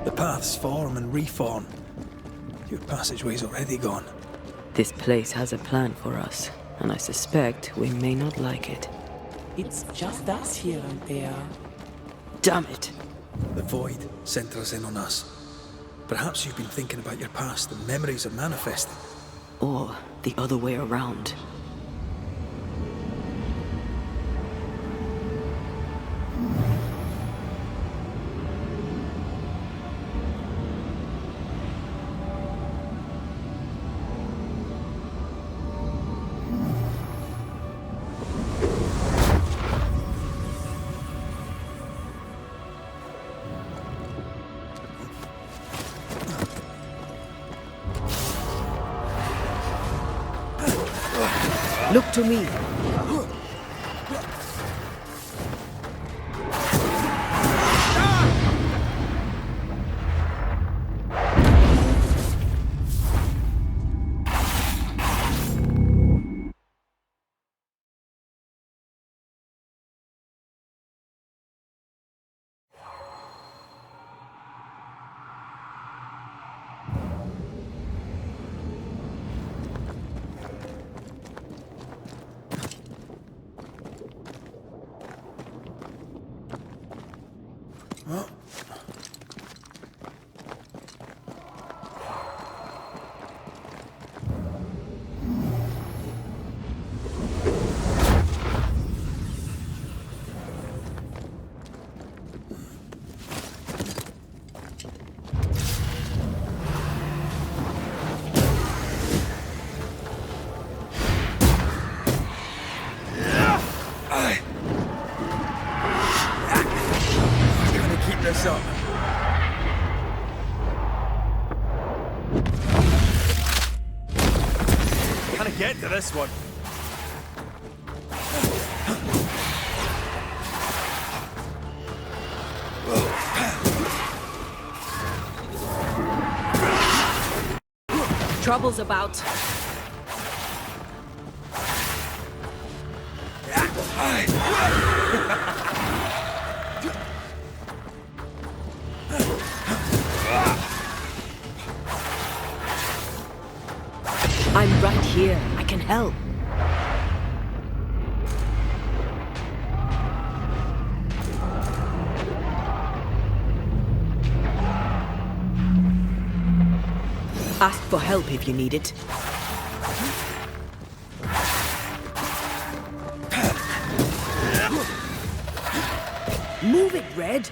The paths form and reform. Your passageway's already gone. This place has a plan for us, and I suspect we may not like it. It's just us here and there. Damn it! The void centres in on us. Perhaps you've been thinking about your past and memories are manifesting. Or the other way around. Look to me. get to this one. Trouble's about. I'm right here. I can help. Ask for help if you need it. Move it, Red.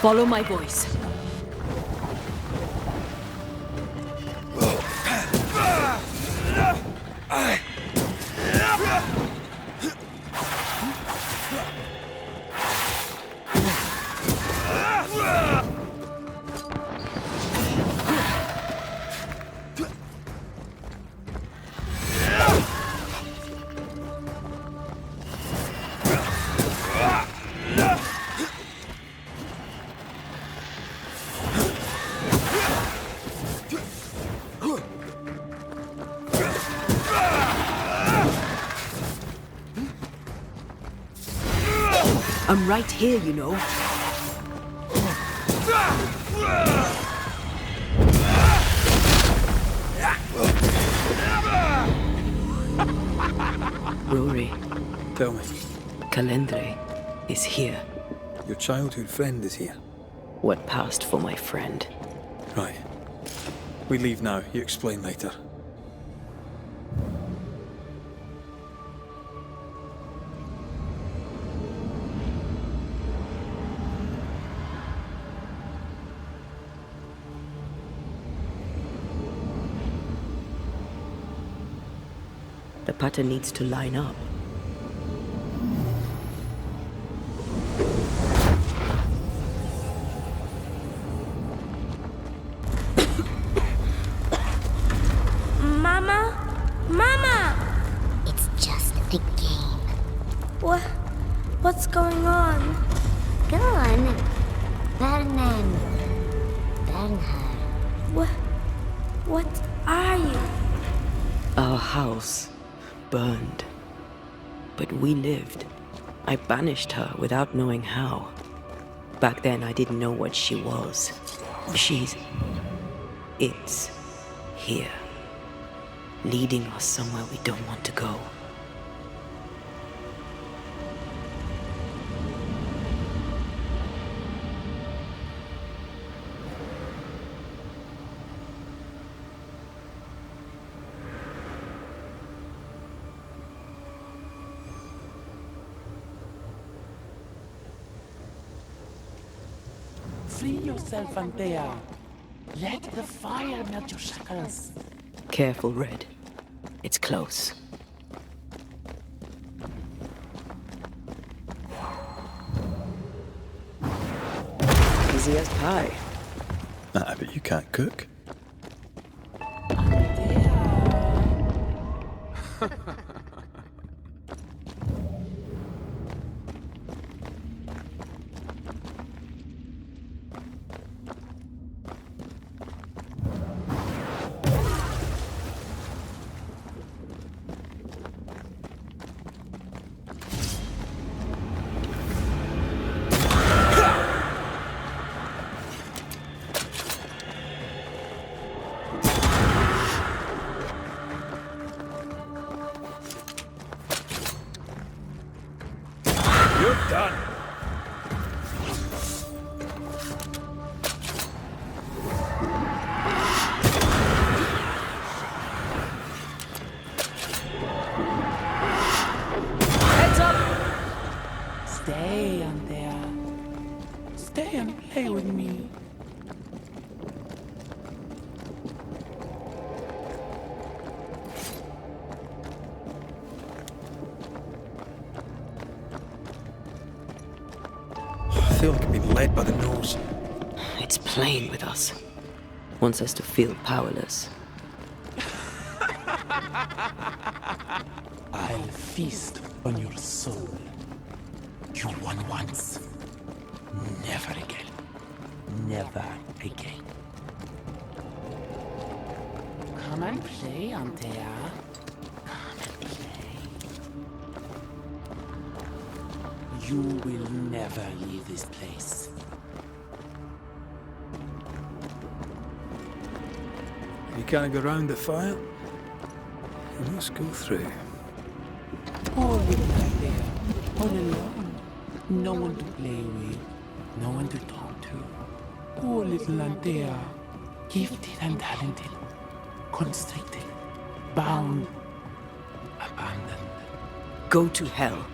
Follow my voice. I'm right here, you know. Rory. Tell me, Calendre is here. your childhood friend is here. What passed for my friend? Right. We leave now. You explain later. The pattern needs to line up. Mama? Mama! It's just a game. What's going on? Go on. Bernard. What are you? Our house burned. But we lived. I banished her without knowing how. Back then, I didn't know what she was. It's here. Leading us somewhere we don't want to go. Free yourself, Antea. Let the fire melt your shackles. Careful, Red. It's close. Easy as pie. I bet you can't cook. Stay and play with me. I feel like I've been led by the nose. It's playing with us. Wants us to feel powerless. I'll feast on your soul. You won once. Never again. Never again. Come and play, Antea. Come and play. You will never leave this place. You can't go round the fire. You must go through. All little Antea. All alone. No one to play with. No one to talk to. Poor little Antea. Gifted and talented. Constricted. Bound. Abandoned. Go to hell.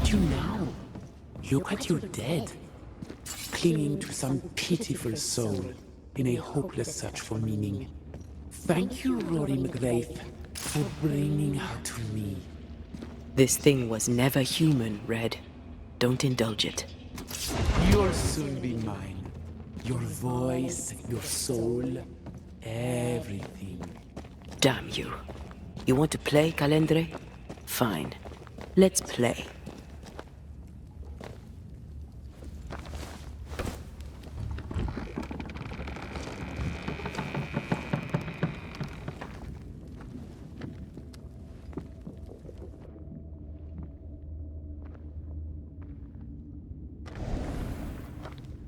You now. Look at you dead, clinging to some pitiful soul in a hopeless search for meaning. Thank you, Rory McGrath, for bringing her to me. This thing was never human, Red. Don't indulge it. You'll soon be mine. Your voice, your soul, everything. Damn you. You want to play, Calendre? Fine. Let's play.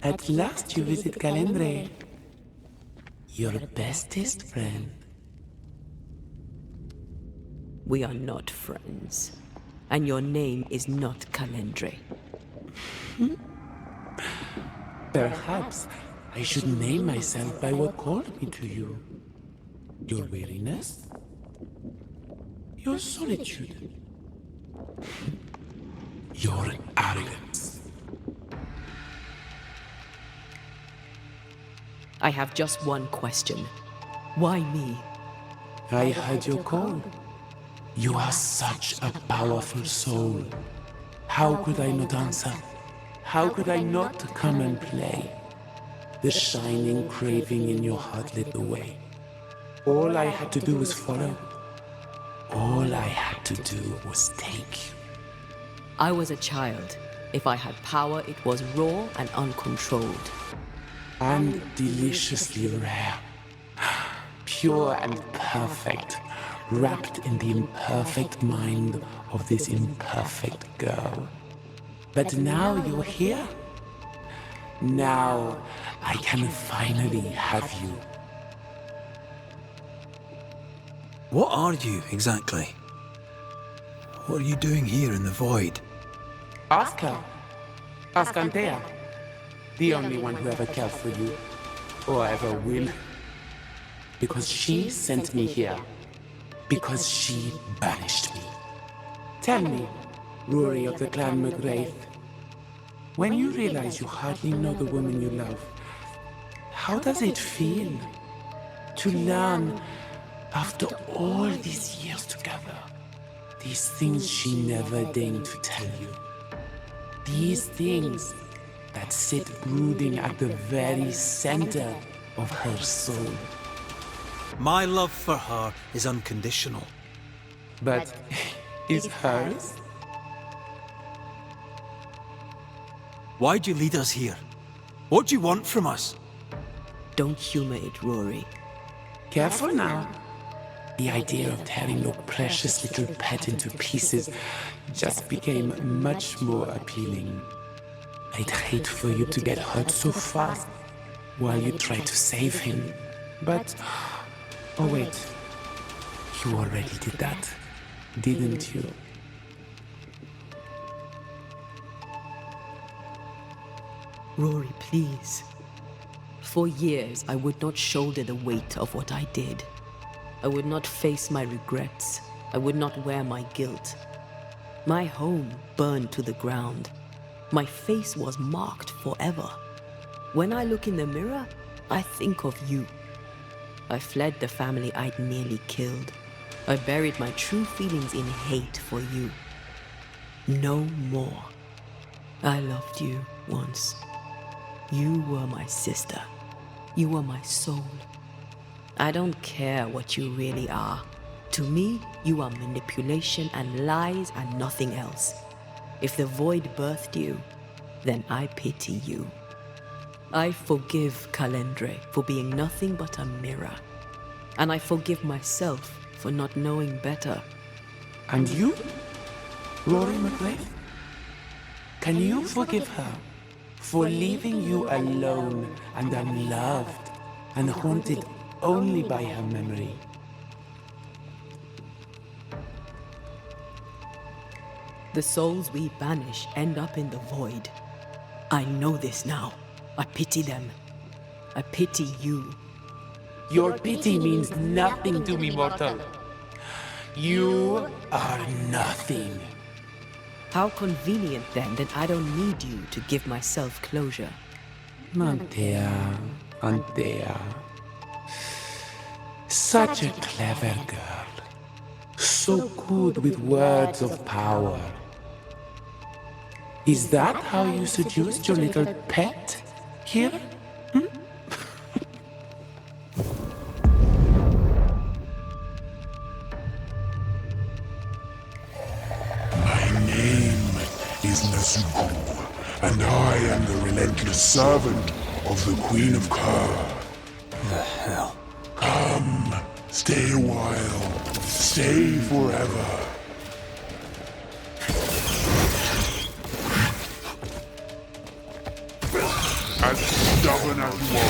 At last you visit Calendre. Your bestest friend. We are not friends. And your name is not Calendre. Perhaps I should name myself by what called me to you. Your weariness? Your solitude? Your arrogance? I have just one question. Why me? I heard your call. You are such a powerful soul. How could I not answer? How could I not come and play? The shining craving in your heart lit the way. All I had to do was follow. All I had to do was take. I was a child. If I had power, it was raw and uncontrolled. And deliciously rare. Pure and perfect. wrapped in the imperfect mind of this imperfect girl. But now you're here. Now I can finally have you. What are you, exactly? What are you doing here in the void? Ask her. Ask Antea. The only one who ever cared for you. Or ever will. Because she sent me here. Because she banished me. Tell me, Rory of the clan McGrath, when you realize you hardly know the woman you love, how does it feel to learn, after all these years together, these things she never deigned to tell you? These things that sit brooding at the very center of her soul. My love for her is unconditional. But is hers? Why'd you lead us here? What do you want from us? Don't humor it, Rory. Careful now. The idea of tearing your precious little pet into pieces just became much more appealing. I'd hate for you to get hurt so fast while you try to save him. But, oh wait, you already did that, didn't you? Rory, please. For years, I would not shoulder the weight of what I did. I would not face my regrets. I would not wear my guilt. My home burned to the ground. My face was marked forever. When I look in the mirror, I think of you. I fled the family I'd nearly killed. I buried my true feelings in hate for you. No more. I loved you once. You were my sister. You were my soul. I don't care what you really are. To me, you are manipulation and lies and nothing else. If the void birthed you, then I pity you. I forgive Calendre for being nothing but a mirror. And I forgive myself for not knowing better. And you? Rory McGrath? Can you forgive her for leaving you alone and unloved and haunted only by her memory? The souls we banish end up in the void. I know this now. I pity them. I pity you. Your pity means nothing to me, mortal. You are nothing. How convenient then that I don't need you to give myself closure. Antea, Antea. Such a clever girl. So good with words of power. Is that how you seduced your little pet here? Is Nezuko, and I am the relentless servant of the Queen of Kerr. The hell? Come, stay a while, stay forever. As stubborn as you are.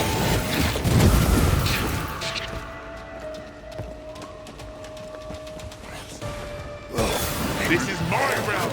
This is my realm!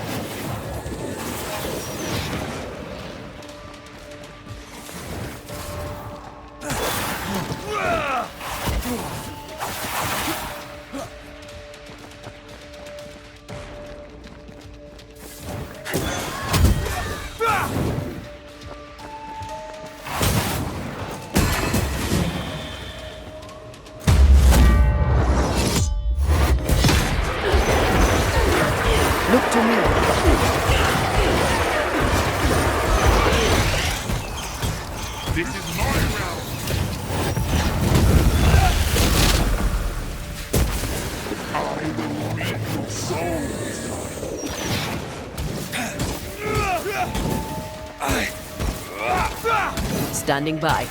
Look to me. This is my realm! I will reap your souls! Standing by.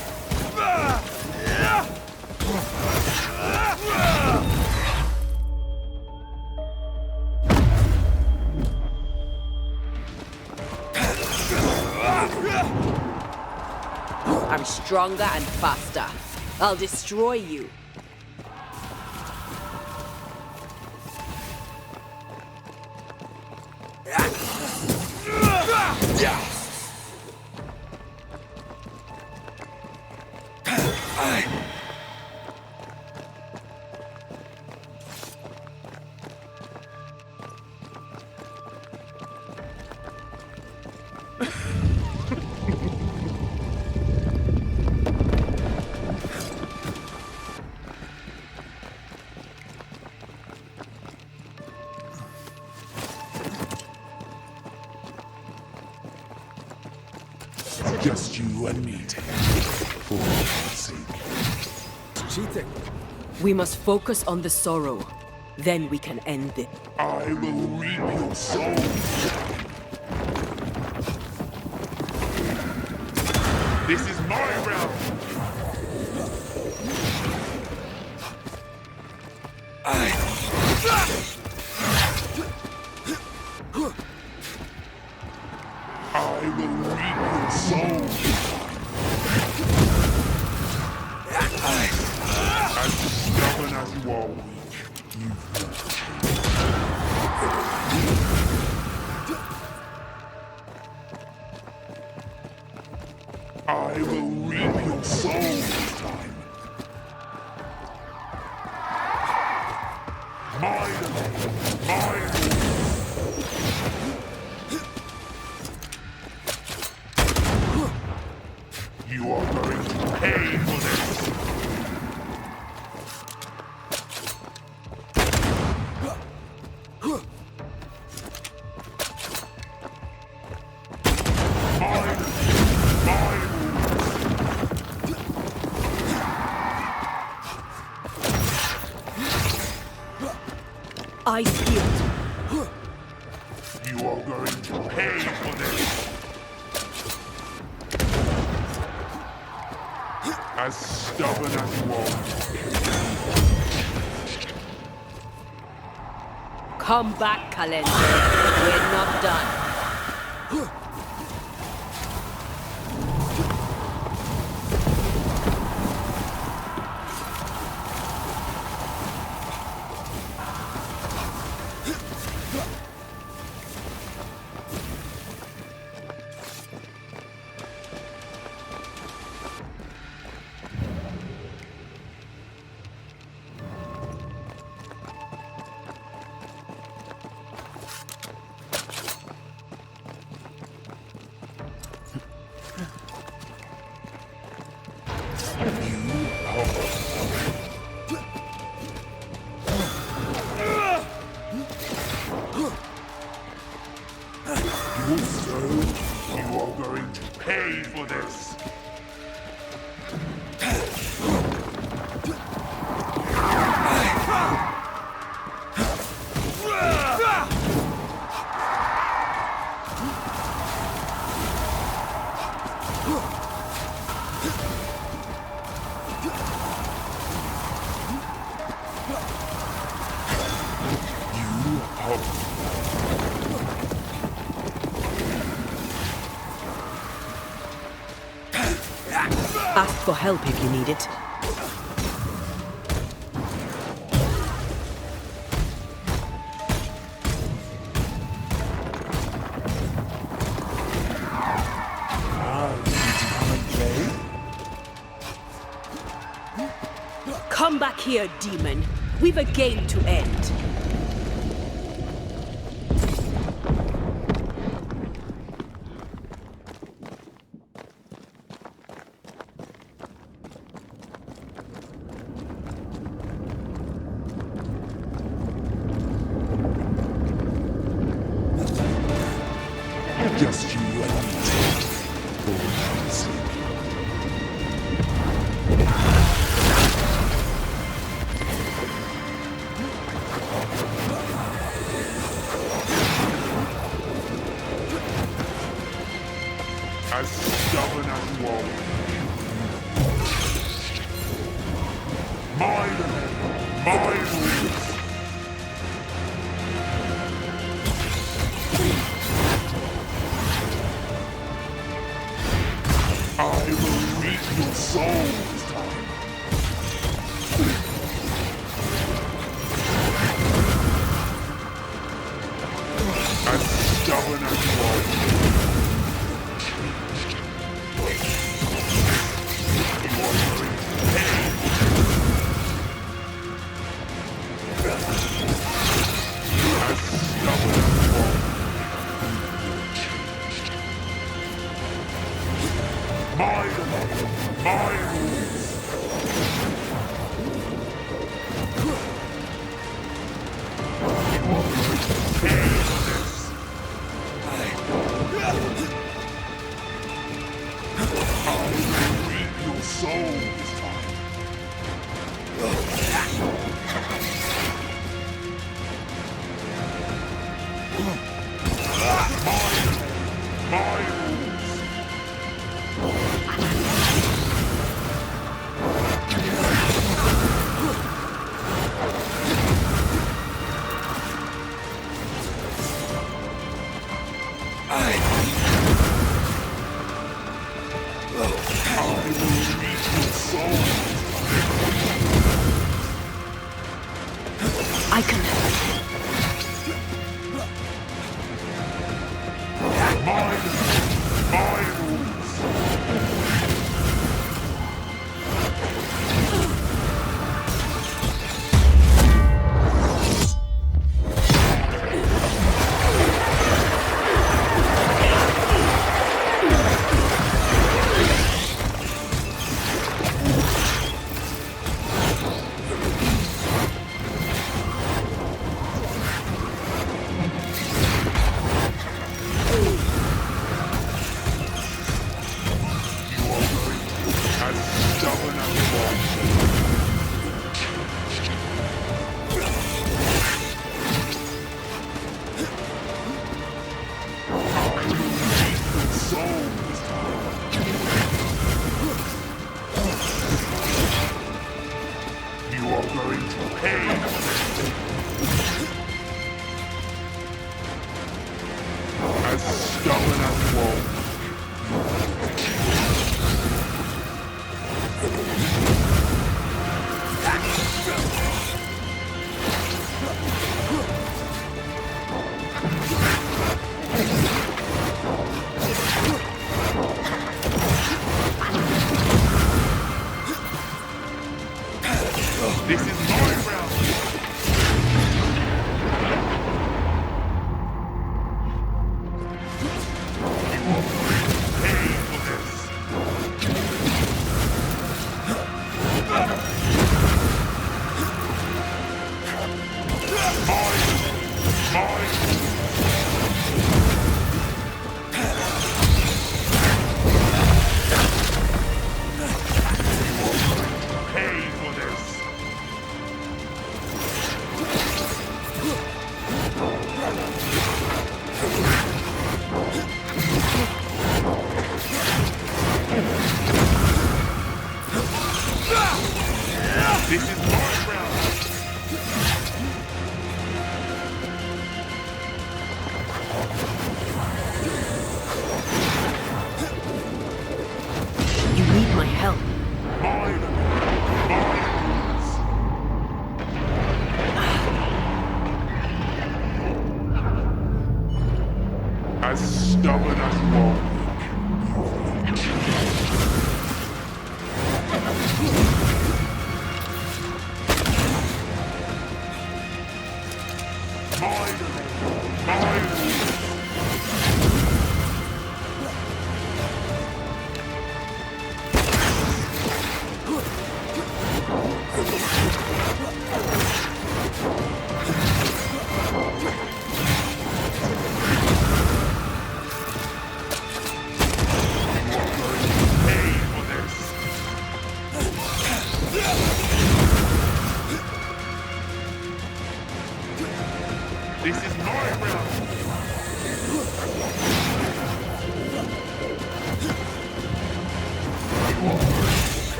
I'm stronger and faster. I'll destroy you. Just you and me, for God's sake. Cheating. We must focus on the sorrow. Then we can end this. I will reap your soul. This is my realm. I will reap your soul. As stubborn as you are weak, I will reap your soul this time. Mine. You are going to pay for this. I feel it. You are going to pay for this. As stubborn as you are. Come back, Calendar. We're not done. Also, you are going to pay for this. Ask for help if you need it. Come back here, demon. We've a game to end. Just you and me, for God's sake. As stubborn as you are. My rules. stubborn as you are. I can.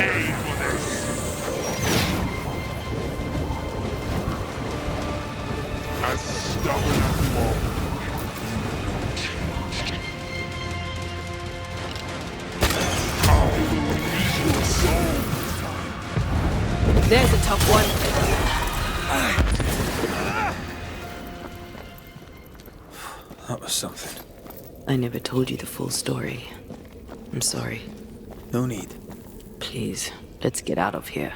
pay for this. As stubborn as mob. How will we reach your soul? There's a tough one. That was something. I never told you the full story. I'm sorry. No need. Please, let's get out of here.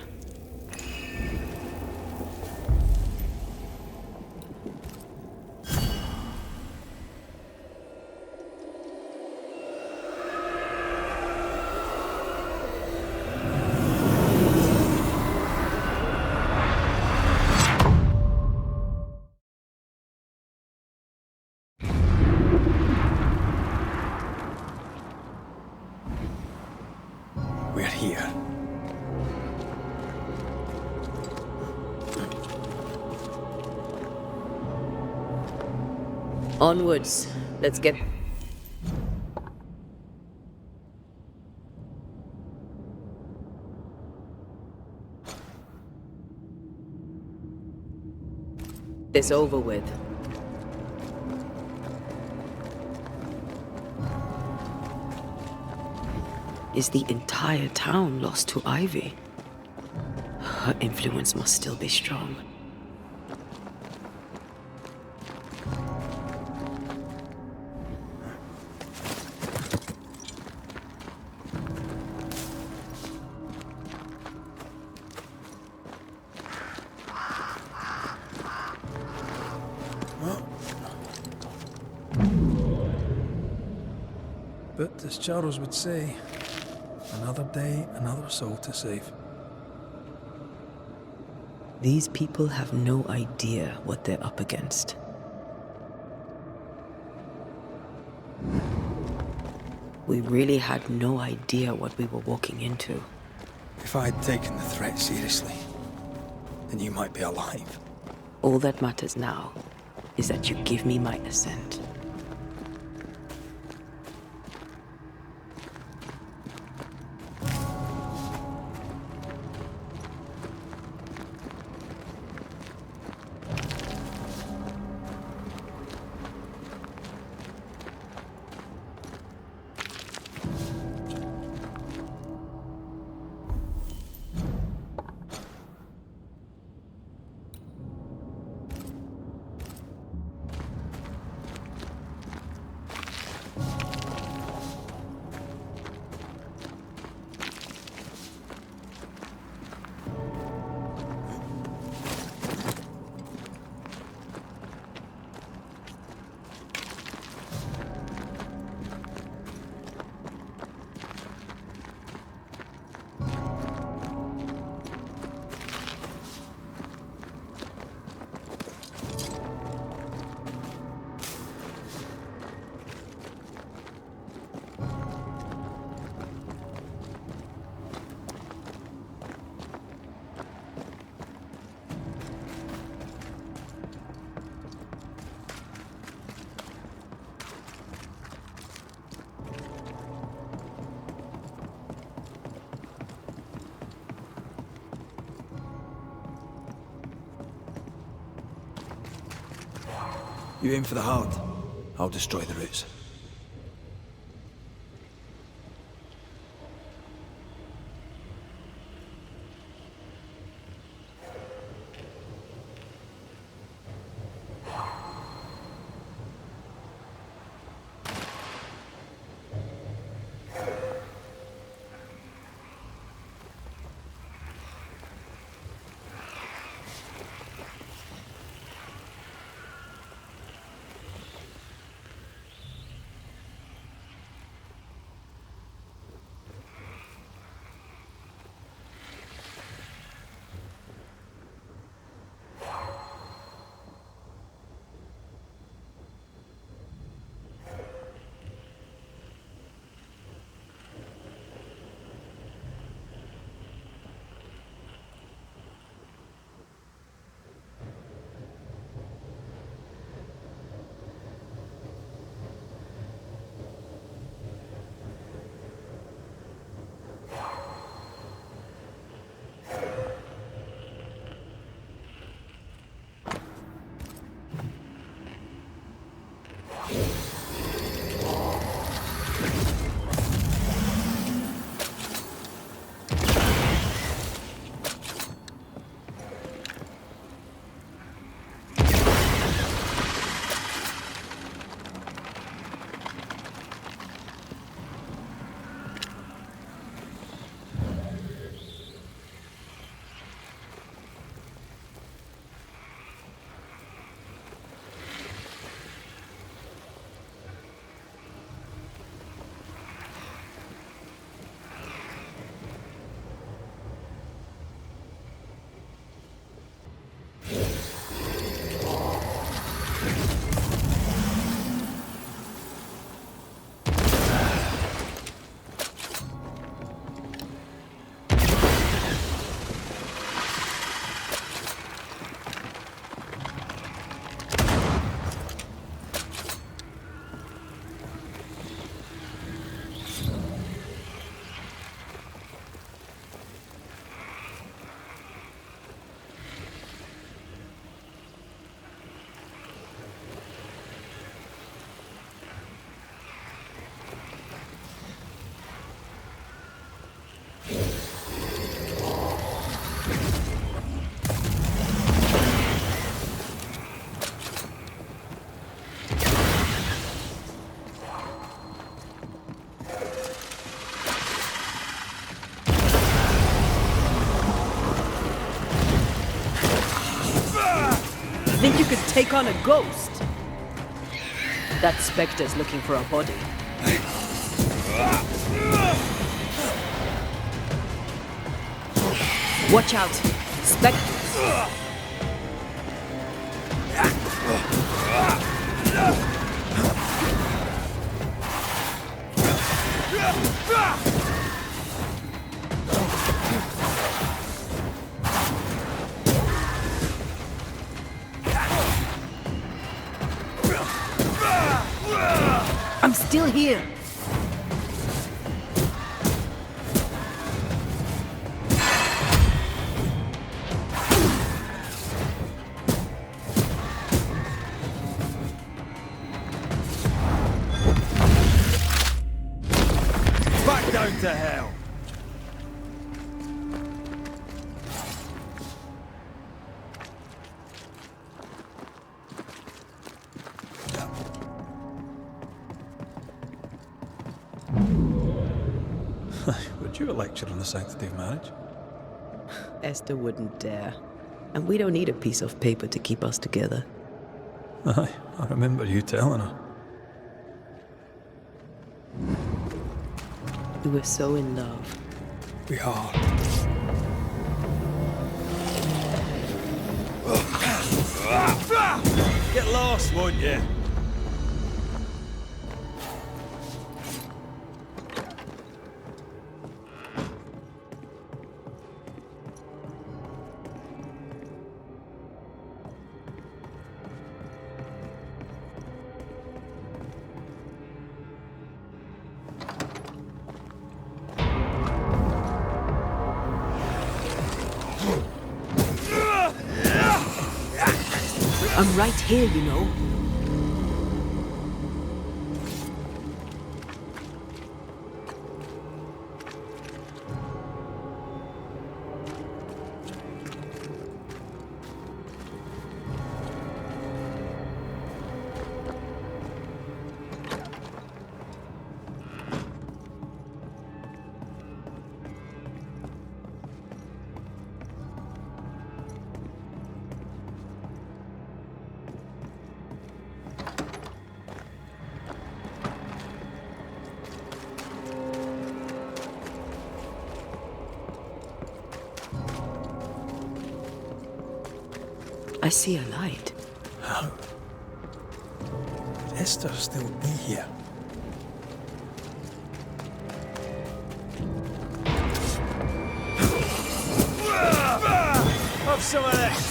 We're here. Onwards. Let's get... this over with. Is the entire town lost to Ivy? Her influence must still be strong. But as Charles would say, another day, another soul to save. These people have no idea what they're up against. We really had no idea what we were walking into. If I'd taken the threat seriously, then you might be alive. All that matters now is that you give me my assent. You aim for the heart, I'll destroy the roots. think you could take on a ghost? That specter's looking for a body. Watch out! Specters! I'm still here. Back down to hell! Would you a lecture on the sanctity of marriage? Esther wouldn't dare. And we don't need a piece of paper to keep us together. Aye, I remember you telling her. We were so in love. We are. Get lost, won't you? I'm right here, you know. I see a light. How? Could Esther still be here? Have some of this!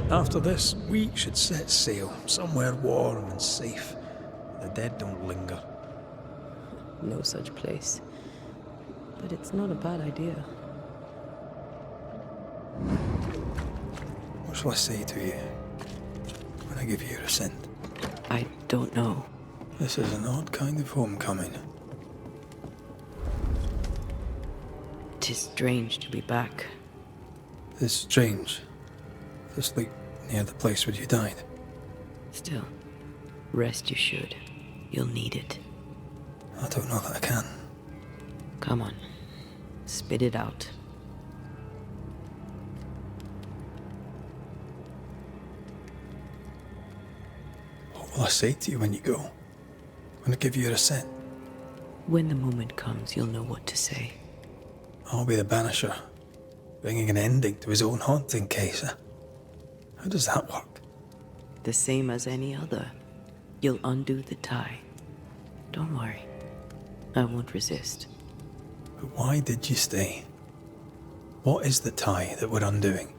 After this, we should set sail somewhere warm and safe. The dead don't linger. No such place. But it's not a bad idea. What shall I say to you when I give you your assent? I don't know. This is an odd kind of homecoming. 'Tis strange to be back. It's strange to sleep near the place where you died. Still, rest you should. You'll need it. I don't know that I can. Come on. Spit it out. What will I say to you when you go? When I give you your assent? When the moment comes, you'll know what to say. I'll be the Banisher, bringing an ending to his own haunting case. How does that work? The same as any other. You'll undo the tie. Don't worry. I won't resist. But why did you stay? What is the tie that we're undoing?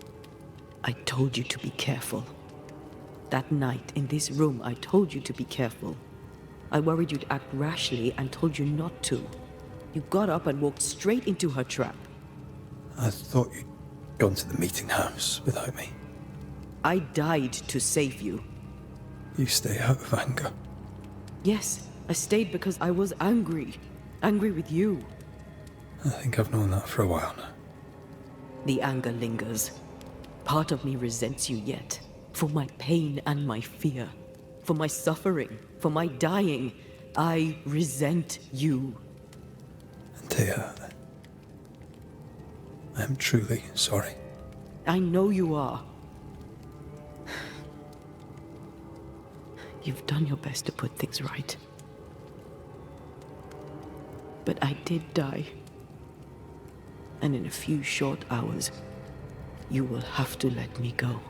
I told you to be careful. That night in this room, I told you to be careful. I worried you'd act rashly and told you not to. You got up and walked straight into her trap. I thought you'd gone to the meeting house without me. I died to save you. You stay out of anger. Yes, I stayed because I was angry. Angry with you. I think I've known that for a while now. The anger lingers. Part of me resents you yet. For my pain and my fear. For my suffering. For my dying. I resent you. Thea, I am truly sorry. I know you are. You've done your best to put things right. But I did die. And in a few short hours, you will have to let me go.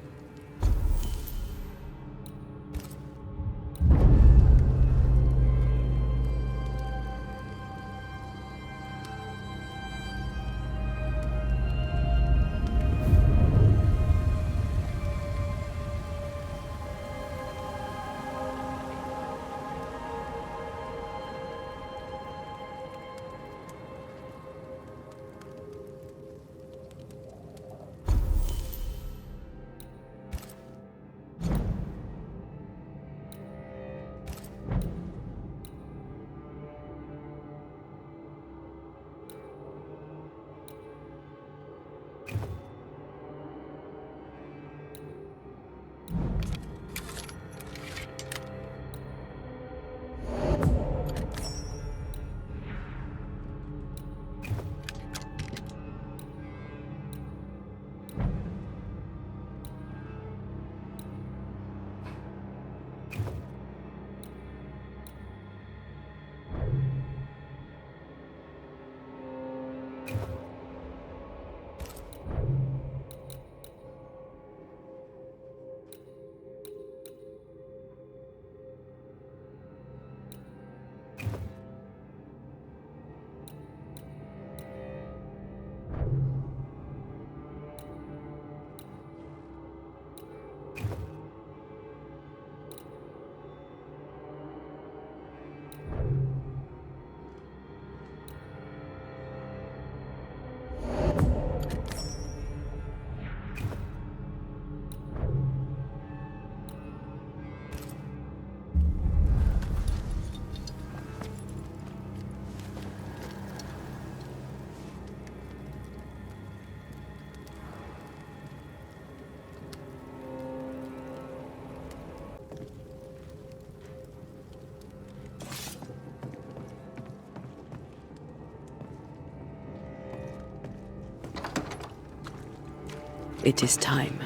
It is time.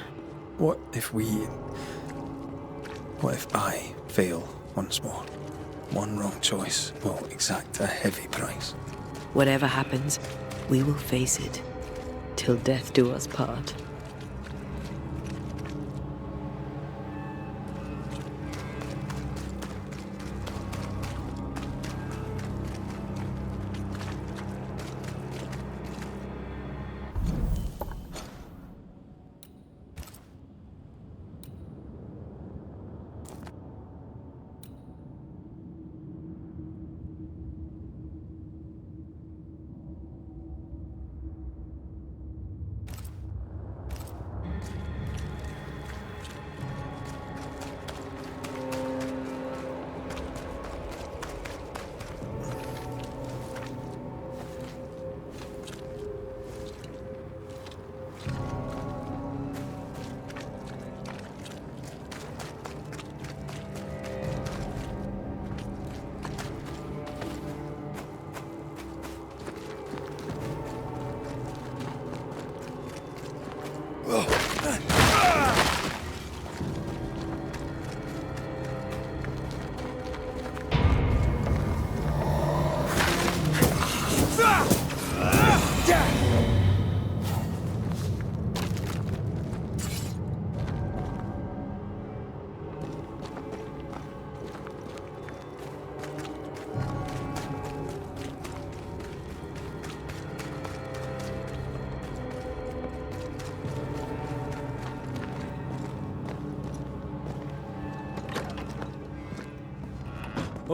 What if I fail once more? One wrong choice will exact a heavy price. Whatever happens, we will face it. Till death do us part.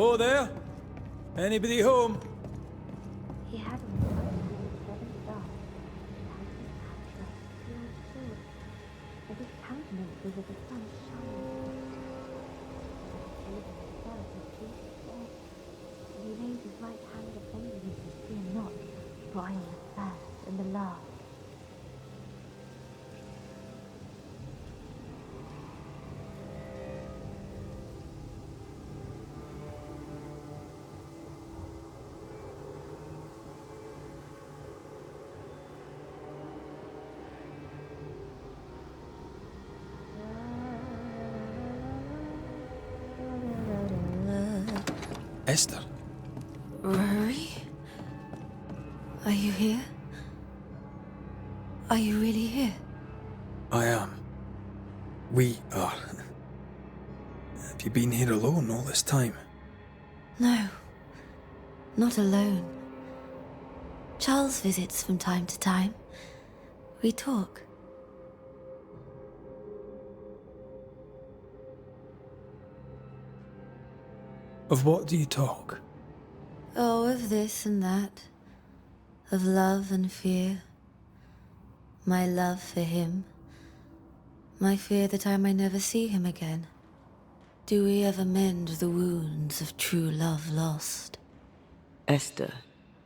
Oh, there? Anybody home? He had on the seven stars, and his countenance was as the sun shining. And he laid his right hand upon him and fear not, for I am the first and the last. Esther? Rory? Are you here? Are you really here? I am. We are. Have you been here alone all this time? No. Not alone. Charles visits from time to time. We talk. Of what do you talk? Oh, of this and that. Of love and fear. My love for him. My fear that I may never see him again. Do we ever mend the wounds of true love lost? Esther,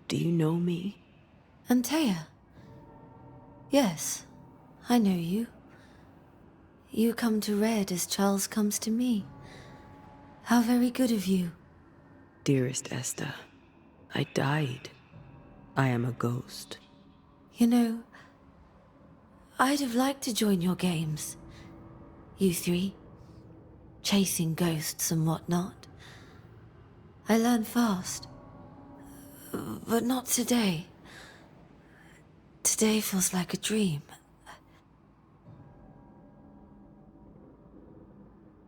do you know me? Antea? Yes, I know you. You come to Red as Charles comes to me. How very good of you. Dearest Esther, I died. I am a ghost. You know, I'd have liked to join your games. You three. Chasing ghosts and whatnot. I learn fast. But not today. Today feels like a dream.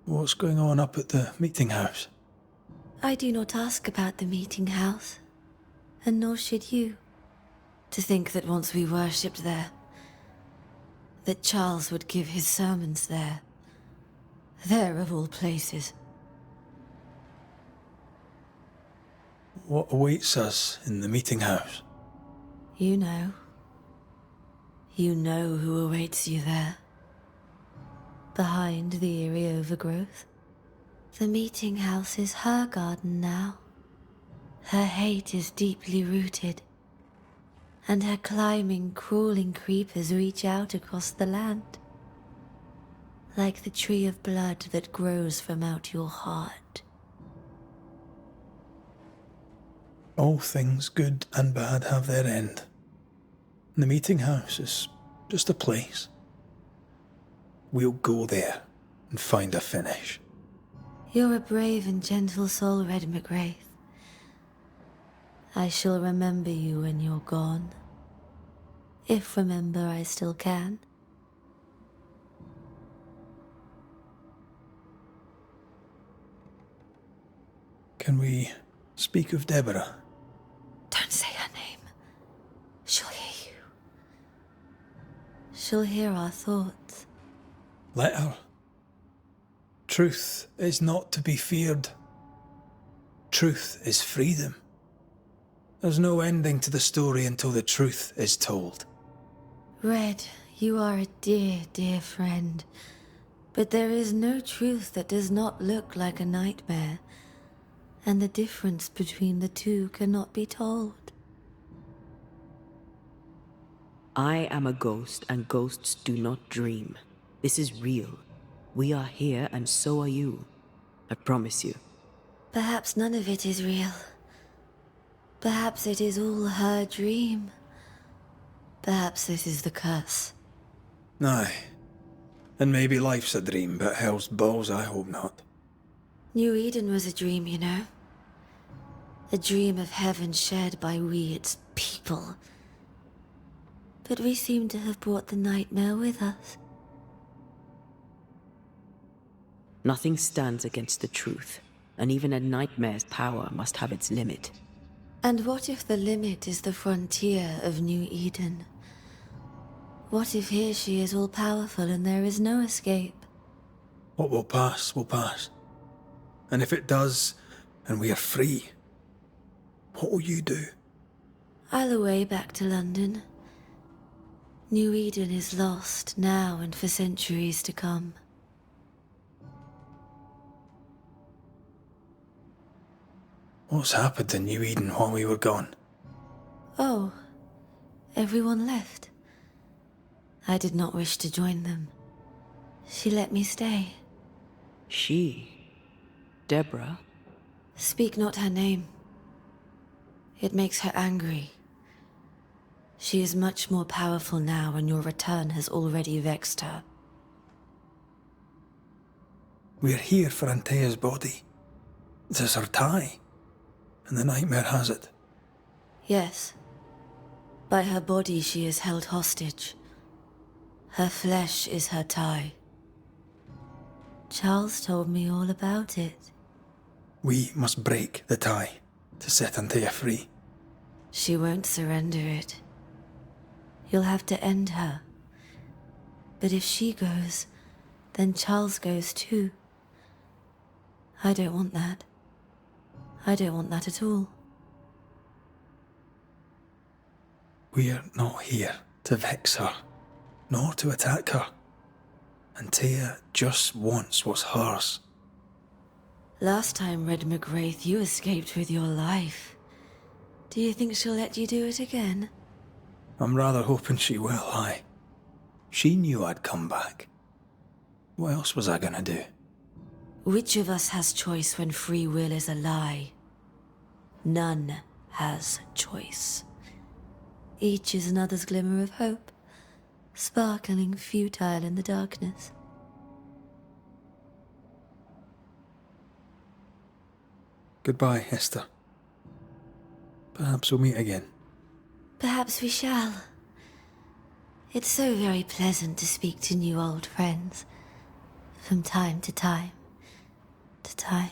What's going on up at the meeting house? I do not ask about the meeting house, and nor should you. To think that once we worshipped there, that Charles would give his sermons there. There of all places. What awaits us in the meeting house? You know. You know who awaits you there. Behind the eerie overgrowth. The meeting house is her garden now. Her hate is deeply rooted. And her climbing, crawling creepers reach out across the land. Like the tree of blood that grows from out your heart. All things good and bad have their end. The meeting house is just a place. We'll go there and find a finish. You're a brave and gentle soul, Red McGrath. I shall remember you when you're gone. If remember I still can. Can we speak of Deborah? Don't say her name. She'll hear you. She'll hear our thoughts. Let her. Truth is not to be feared. Truth is freedom. There's no ending to the story until the truth is told. Red, you are a dear, dear friend. But there is no truth that does not look like a nightmare. And the difference between the two cannot be told. I am a ghost, and ghosts do not dream. This is real. We are here, and so are you. I promise you. Perhaps none of it is real. Perhaps it is all her dream. Perhaps this is the curse. Aye. And maybe life's a dream, but hell's balls, I hope not. New Eden was a dream, you know. A dream of heaven shared by we, its people. But we seem to have brought the nightmare with us. Nothing stands against the truth, and even a nightmare's power must have its limit. And what if the limit is the frontier of New Eden? What if here she is all-powerful and there is no escape? What will pass will pass. And if it does, and we are free, what will you do? I'll away back to London. New Eden is lost now and for centuries to come. What's happened to New Eden while we were gone? Oh, everyone left. I did not wish to join them. She let me stay. She? Deborah? Speak not her name. It makes her angry. She is much more powerful now, and your return has already vexed her. We're here for Antea's body. This is her tie, and the nightmare has it. Yes. By her body she is held hostage. Her flesh is her tie. Charles told me all about it. We must break the tie to set Antea free. She won't surrender it. You'll have to end her. But if she goes, then Charles goes too. I don't want that. I don't want that at all. We're not here to vex her, nor to attack her. Antea just wants what's hers. Last time, Red McGrath, you escaped with your life. Do you think she'll let you do it again? I'm rather hoping she will, aye. She knew I'd come back. What else was I gonna do? Which of us has choice when free will is a lie? None has choice. Each is another's glimmer of hope, sparkling futile in the darkness. Goodbye, Esther. Perhaps we'll meet again. Perhaps we shall. It's so very pleasant to speak to new old friends. From time to time. To time.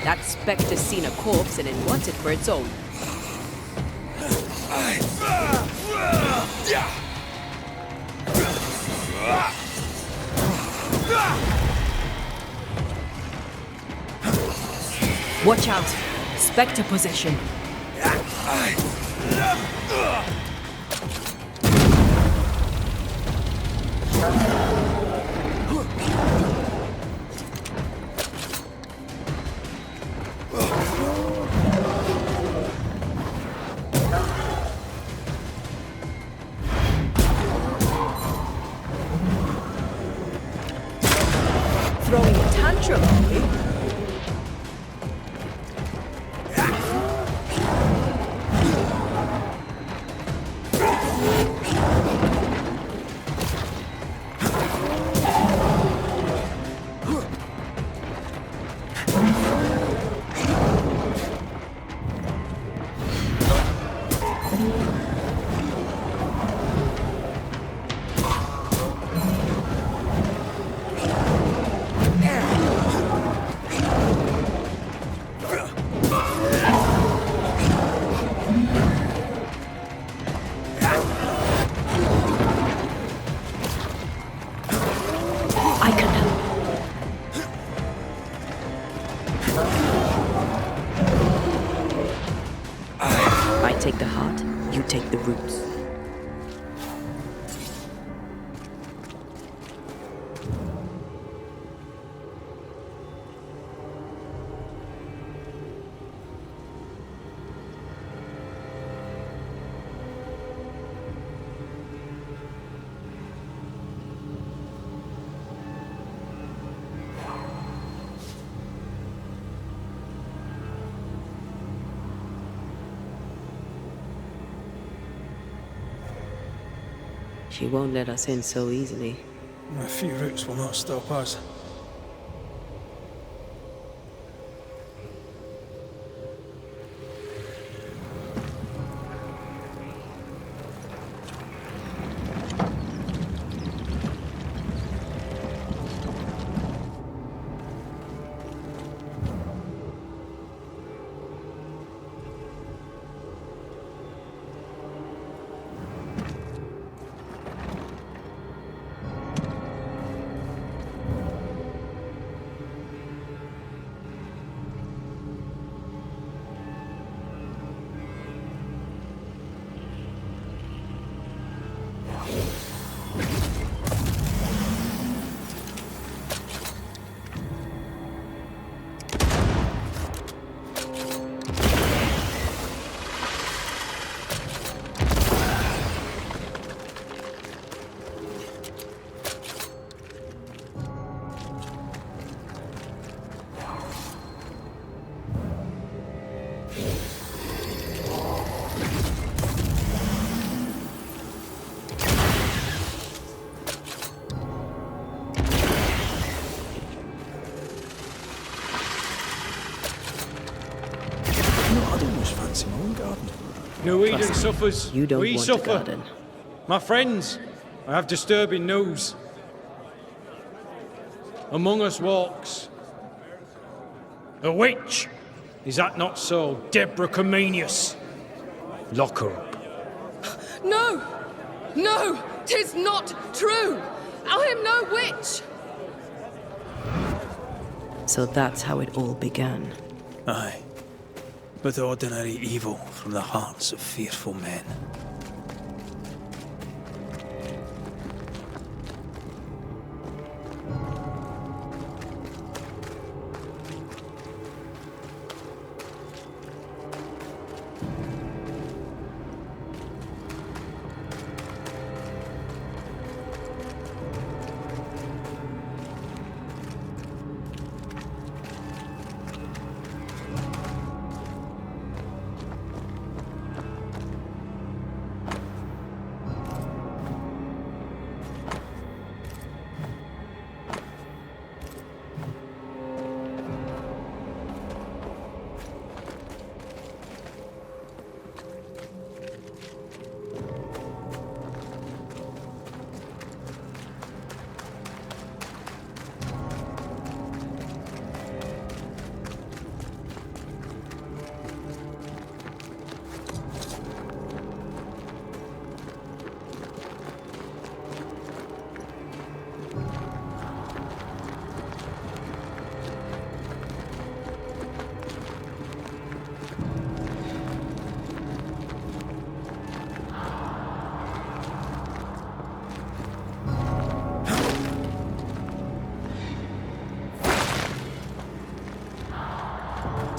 That spectre's seen a corpse and it wants it for its own. Watch out! Spectre possession. Throwing a tantrum, are we? take the heart, you take the roots. She won't let us in so easily. A few roots will not stop us. No Eden suffers. You don't we want suffer. a garden. My friends, I have disturbing news. Among us walks a witch. Is that not so, Deborah Comenius? Lock her up. No! No! 'Tis not true! I am no witch! So that's how it all began. Aye. With ordinary evil from the hearts of fearful men.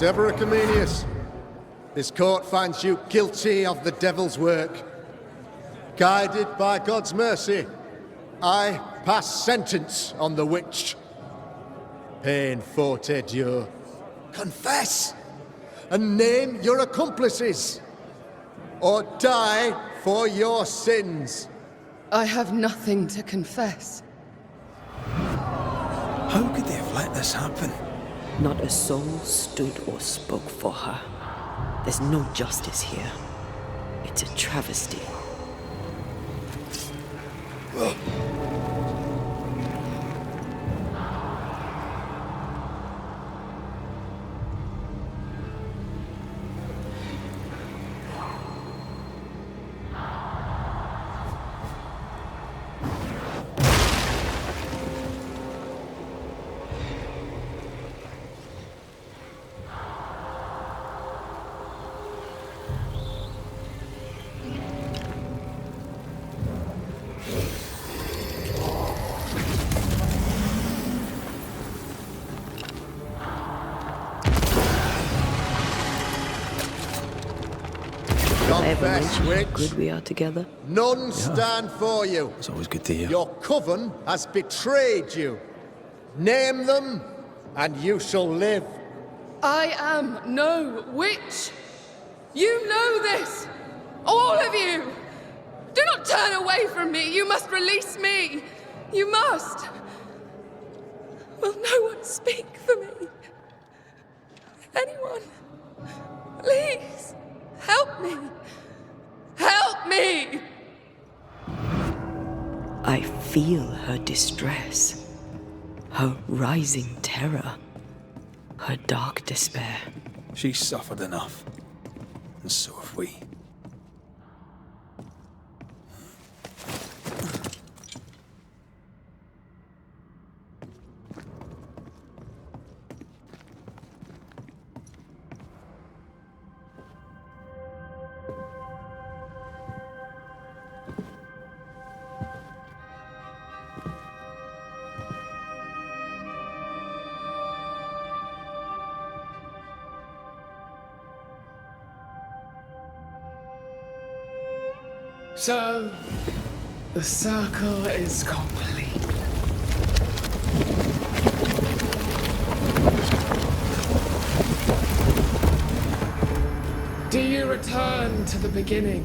Deborah Comenius, this court finds you guilty of the devil's work. Guided by God's mercy, I pass sentence on the witch. Pain forte Dieu. Confess and name your accomplices, or die for your sins. I have nothing to confess. How could they have let this happen? Not a soul stood or spoke for her. There's no justice here. It's a travesty. I ever Confess, mention how witch. good we are together? None stand for you. It's always good to hear. Your coven has betrayed you. Name them, and you shall live. I am no witch. You know this. All of you. Do not turn away from me. You must release me. You must. Will no one speak for me? Anyone? Please, help me. Help me! I feel her distress, her rising terror, her dark despair. She's suffered enough. And so have we. So, the circle is complete. Do you return to the beginning?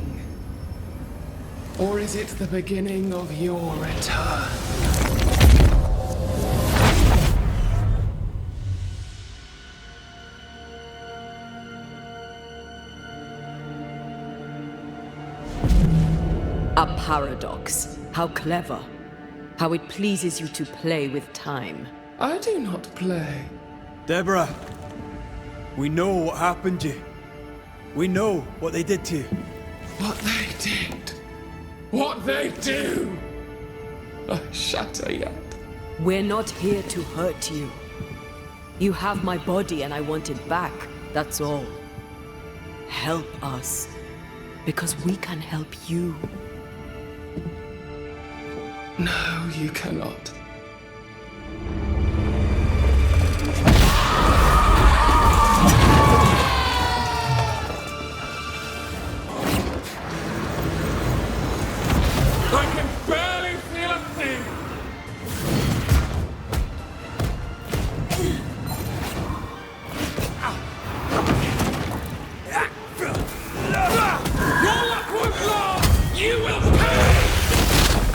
Or is it the beginning of your return? A paradox. How clever. How it pleases you to play with time. I do not play. Deborah, we know what happened to you. We know what they did to you. What they did. What they do. I shatter yet. We're not here to hurt you. You have my body and I want it back. That's all. Help us. Because we can help you. No, you cannot. I can barely feel a thing! Your luck was lost! You will pay!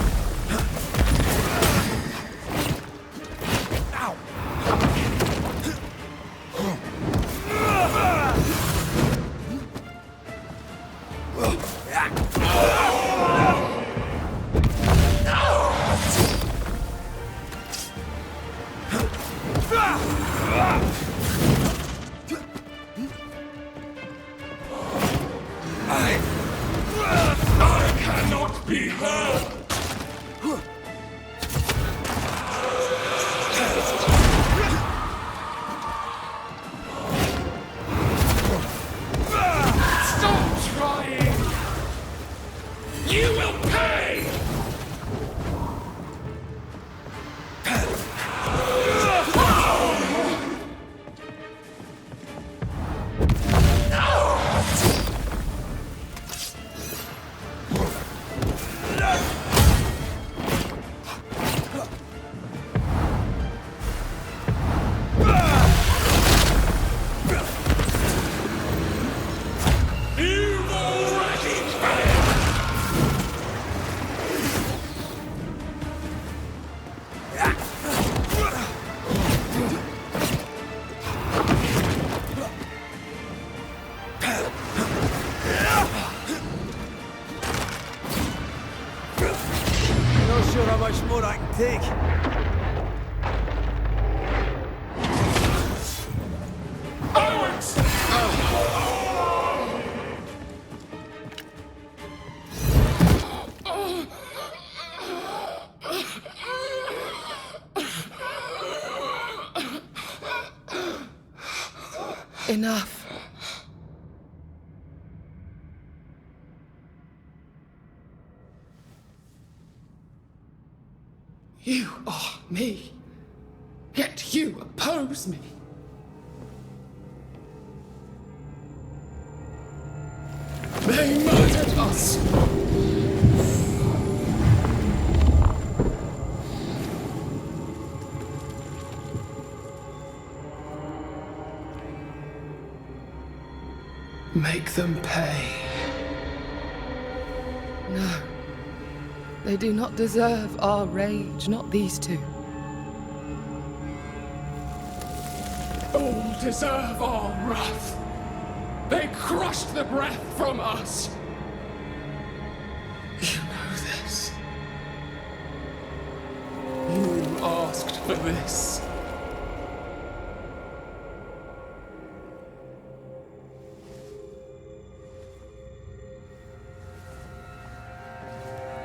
I cannot be heard! Stop trying! You will pay! You've already paid! Not sure how much more I can take. Owens! Enough. You are me, yet you oppose me. They murdered us! Make them pay. No. They do not deserve our rage, not these two. All deserve our wrath. They crushed the breath from us. You know this. You asked for this.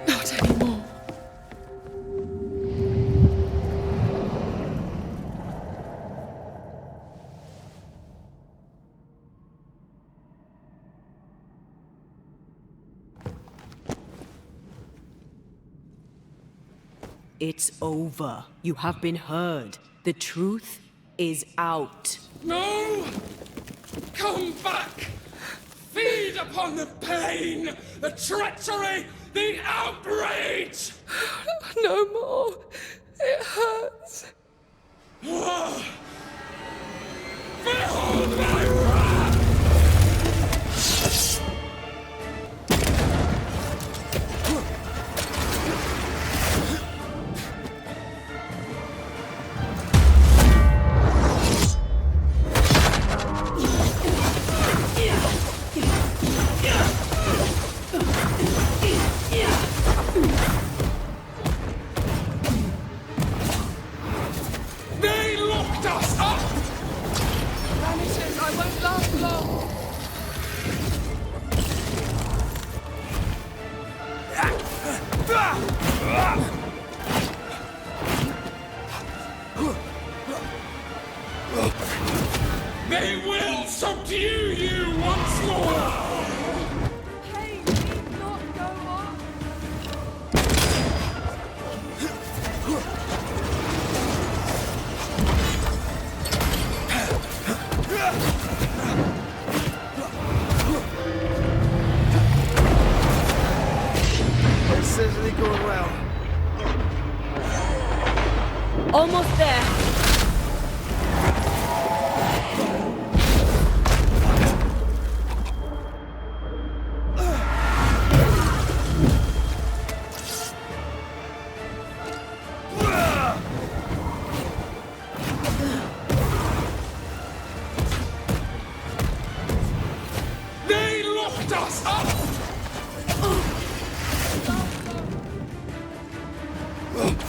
Not anymore. It's over. You have been heard. The truth is out. No! Come back! Feed upon the pain, the treachery, the outrage! No more. It hurts. Behold my wrath! They locked us up! Banishers, I won't last long. They will subdue you once more! Pain need not go on. This isn't going well. Almost there. They locked us up! Don't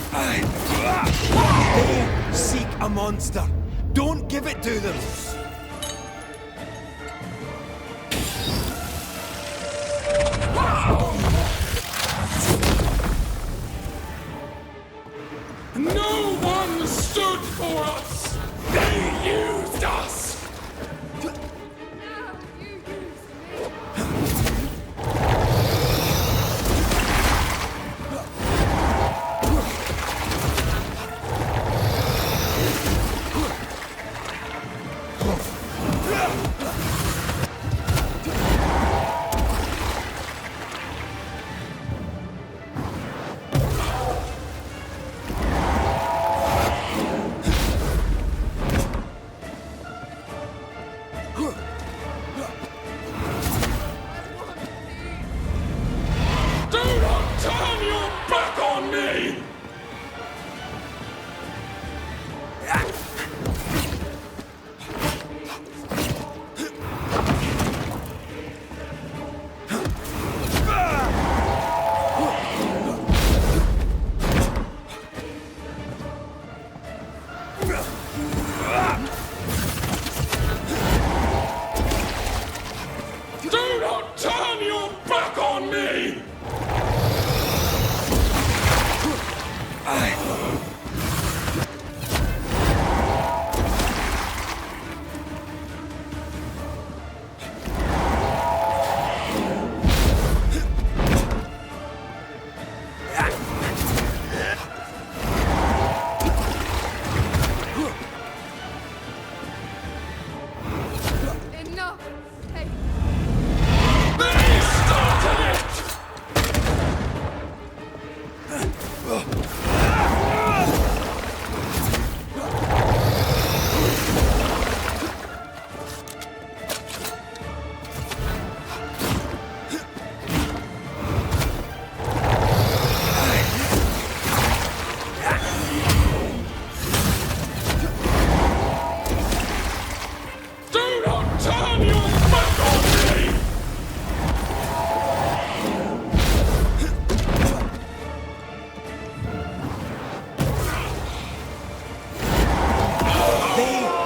seek a monster. Don't give it to them. No one stood for us! They used us!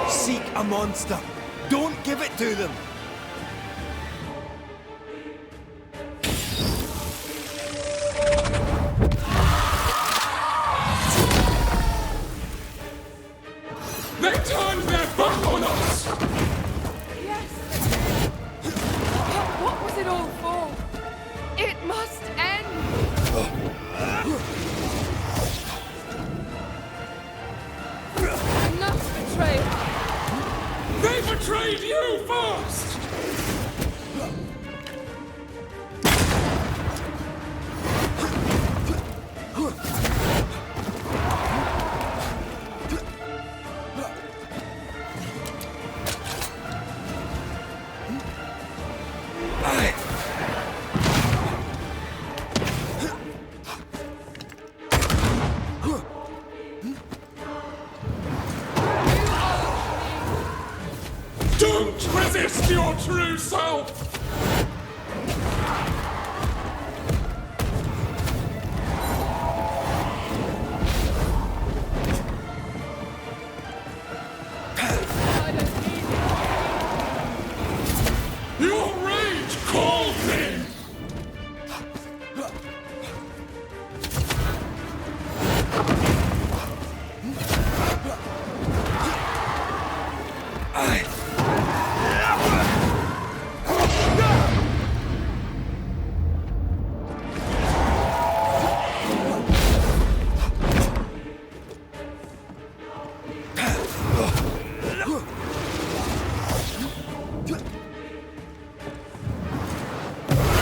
Seek a monster. Don't give it to them. They turned their back on us! Yes. What was it all for? It must end. Enough betrayal. They betrayed you first! Don't resist your true self! Your rage called me!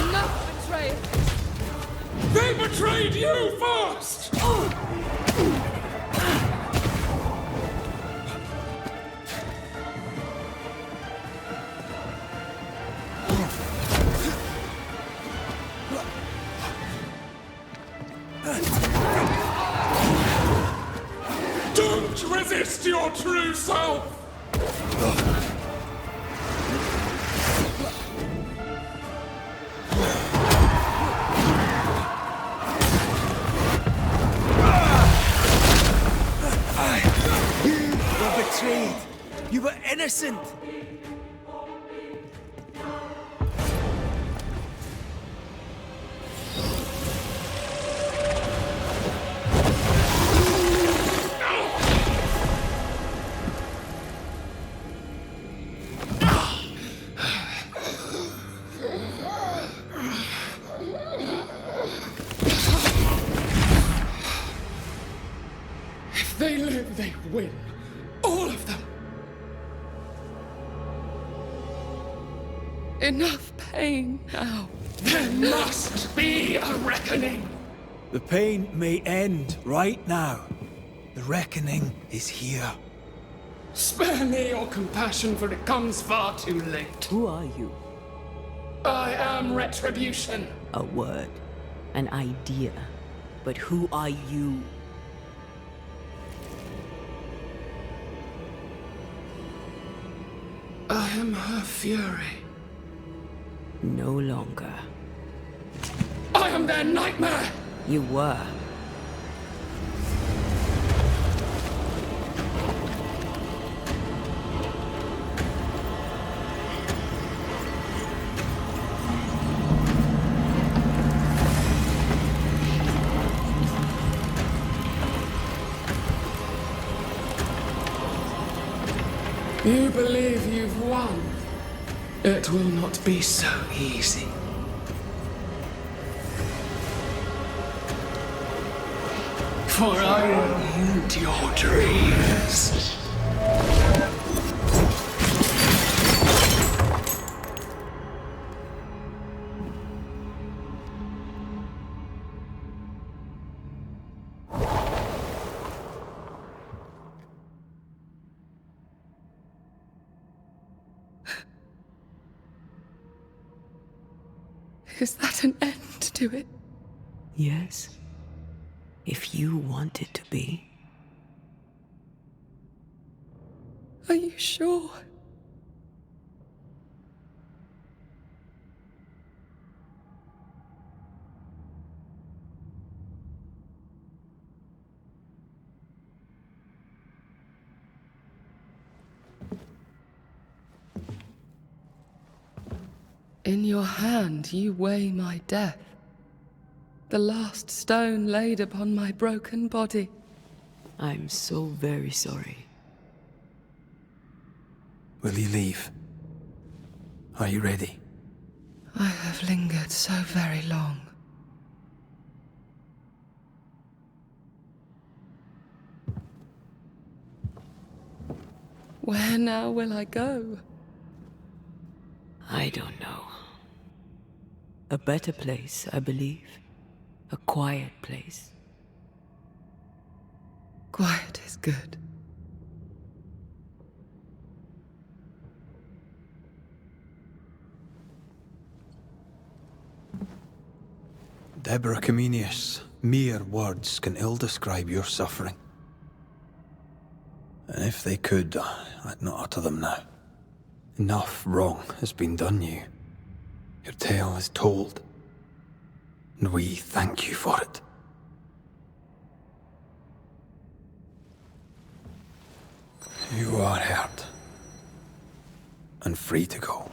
Enough betrayal. They betrayed you first! Don't resist your true self! You were betrayed. You were innocent. If they live, they win. All of them. Enough pain now. There must be a reckoning. The pain may end right now. The reckoning is here. Spare me your compassion, for it comes far too late. Who are you? I am retribution. A word. An idea. But who are you? I am her fury. No longer. I am their nightmare! You were. You believe you've won. It will not be so easy. For I will haunt your dreams. Is that an end to it? Yes. If you want it to be. Are you sure? In your hand you weigh my death, the last stone laid upon my broken body. I'm so very sorry. Will you leave? Are you ready? I have lingered so very long. Where now will I go? I don't know. A better place, I believe. A quiet place. Quiet is good. Deborah Comenius, mere words can ill describe your suffering. And if they could, I'd not utter them now. Enough wrong has been done you. Your tale is told, and we thank you for it. You are hurt, and free to go.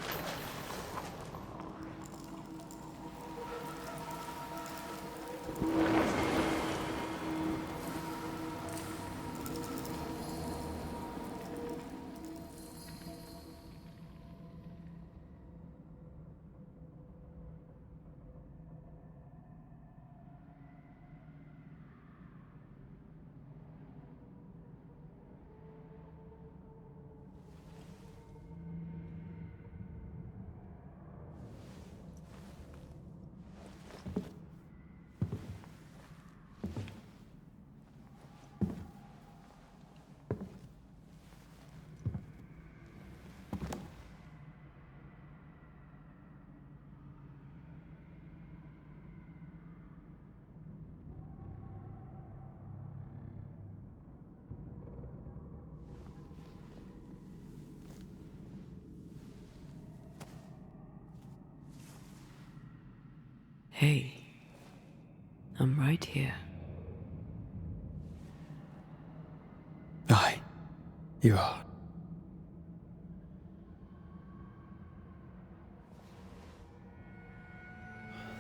Hey, I'm right here. Aye, you are.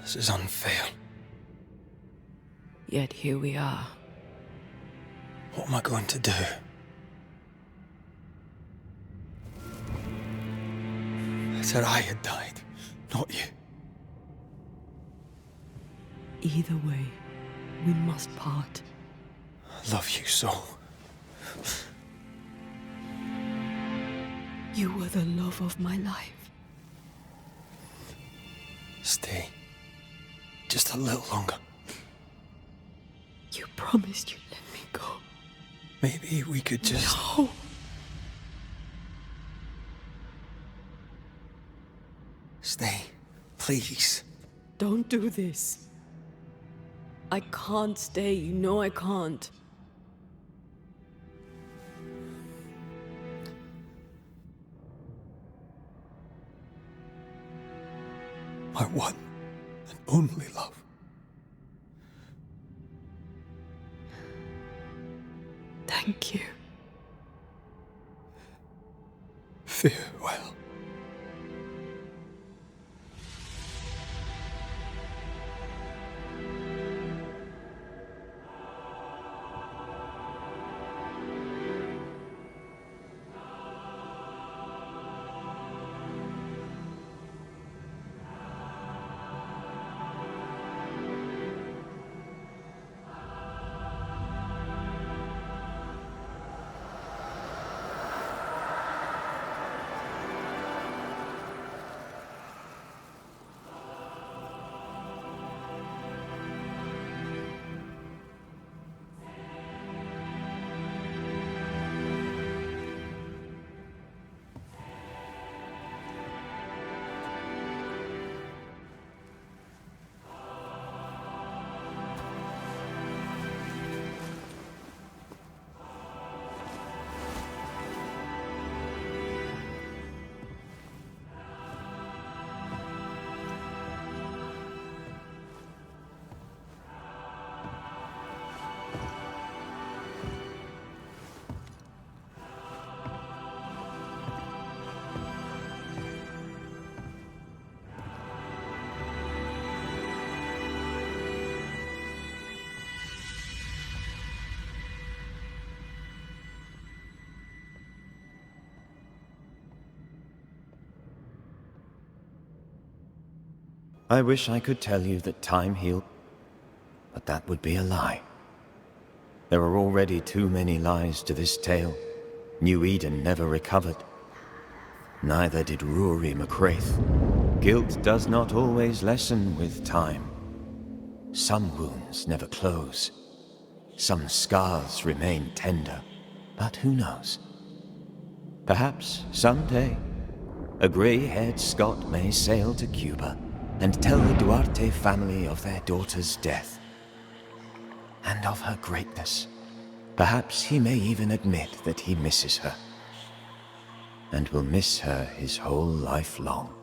This is unfair. Yet here we are. What am I going to do? I said I had died, not you. Either way, we must part. I love you so. You were the love of my life. Stay. Just a little longer. You promised you'd let me go. Maybe we could just... No! Stay, please. Don't do this. I can't stay, you know I can't. My one and only love. Thank you. Farewell. I wish I could tell you that time healed, but that would be a lie. There are already too many lies to this tale. New Eden never recovered. Neither did Rory McCraith. Guilt does not always lessen with time. Some wounds never close. Some scars remain tender. But who knows? Perhaps someday, a grey-haired Scot may sail to Cuba and tell the Duarte family of their daughter's death and of her greatness. Perhaps he may even admit that he misses her and will miss her his whole life long.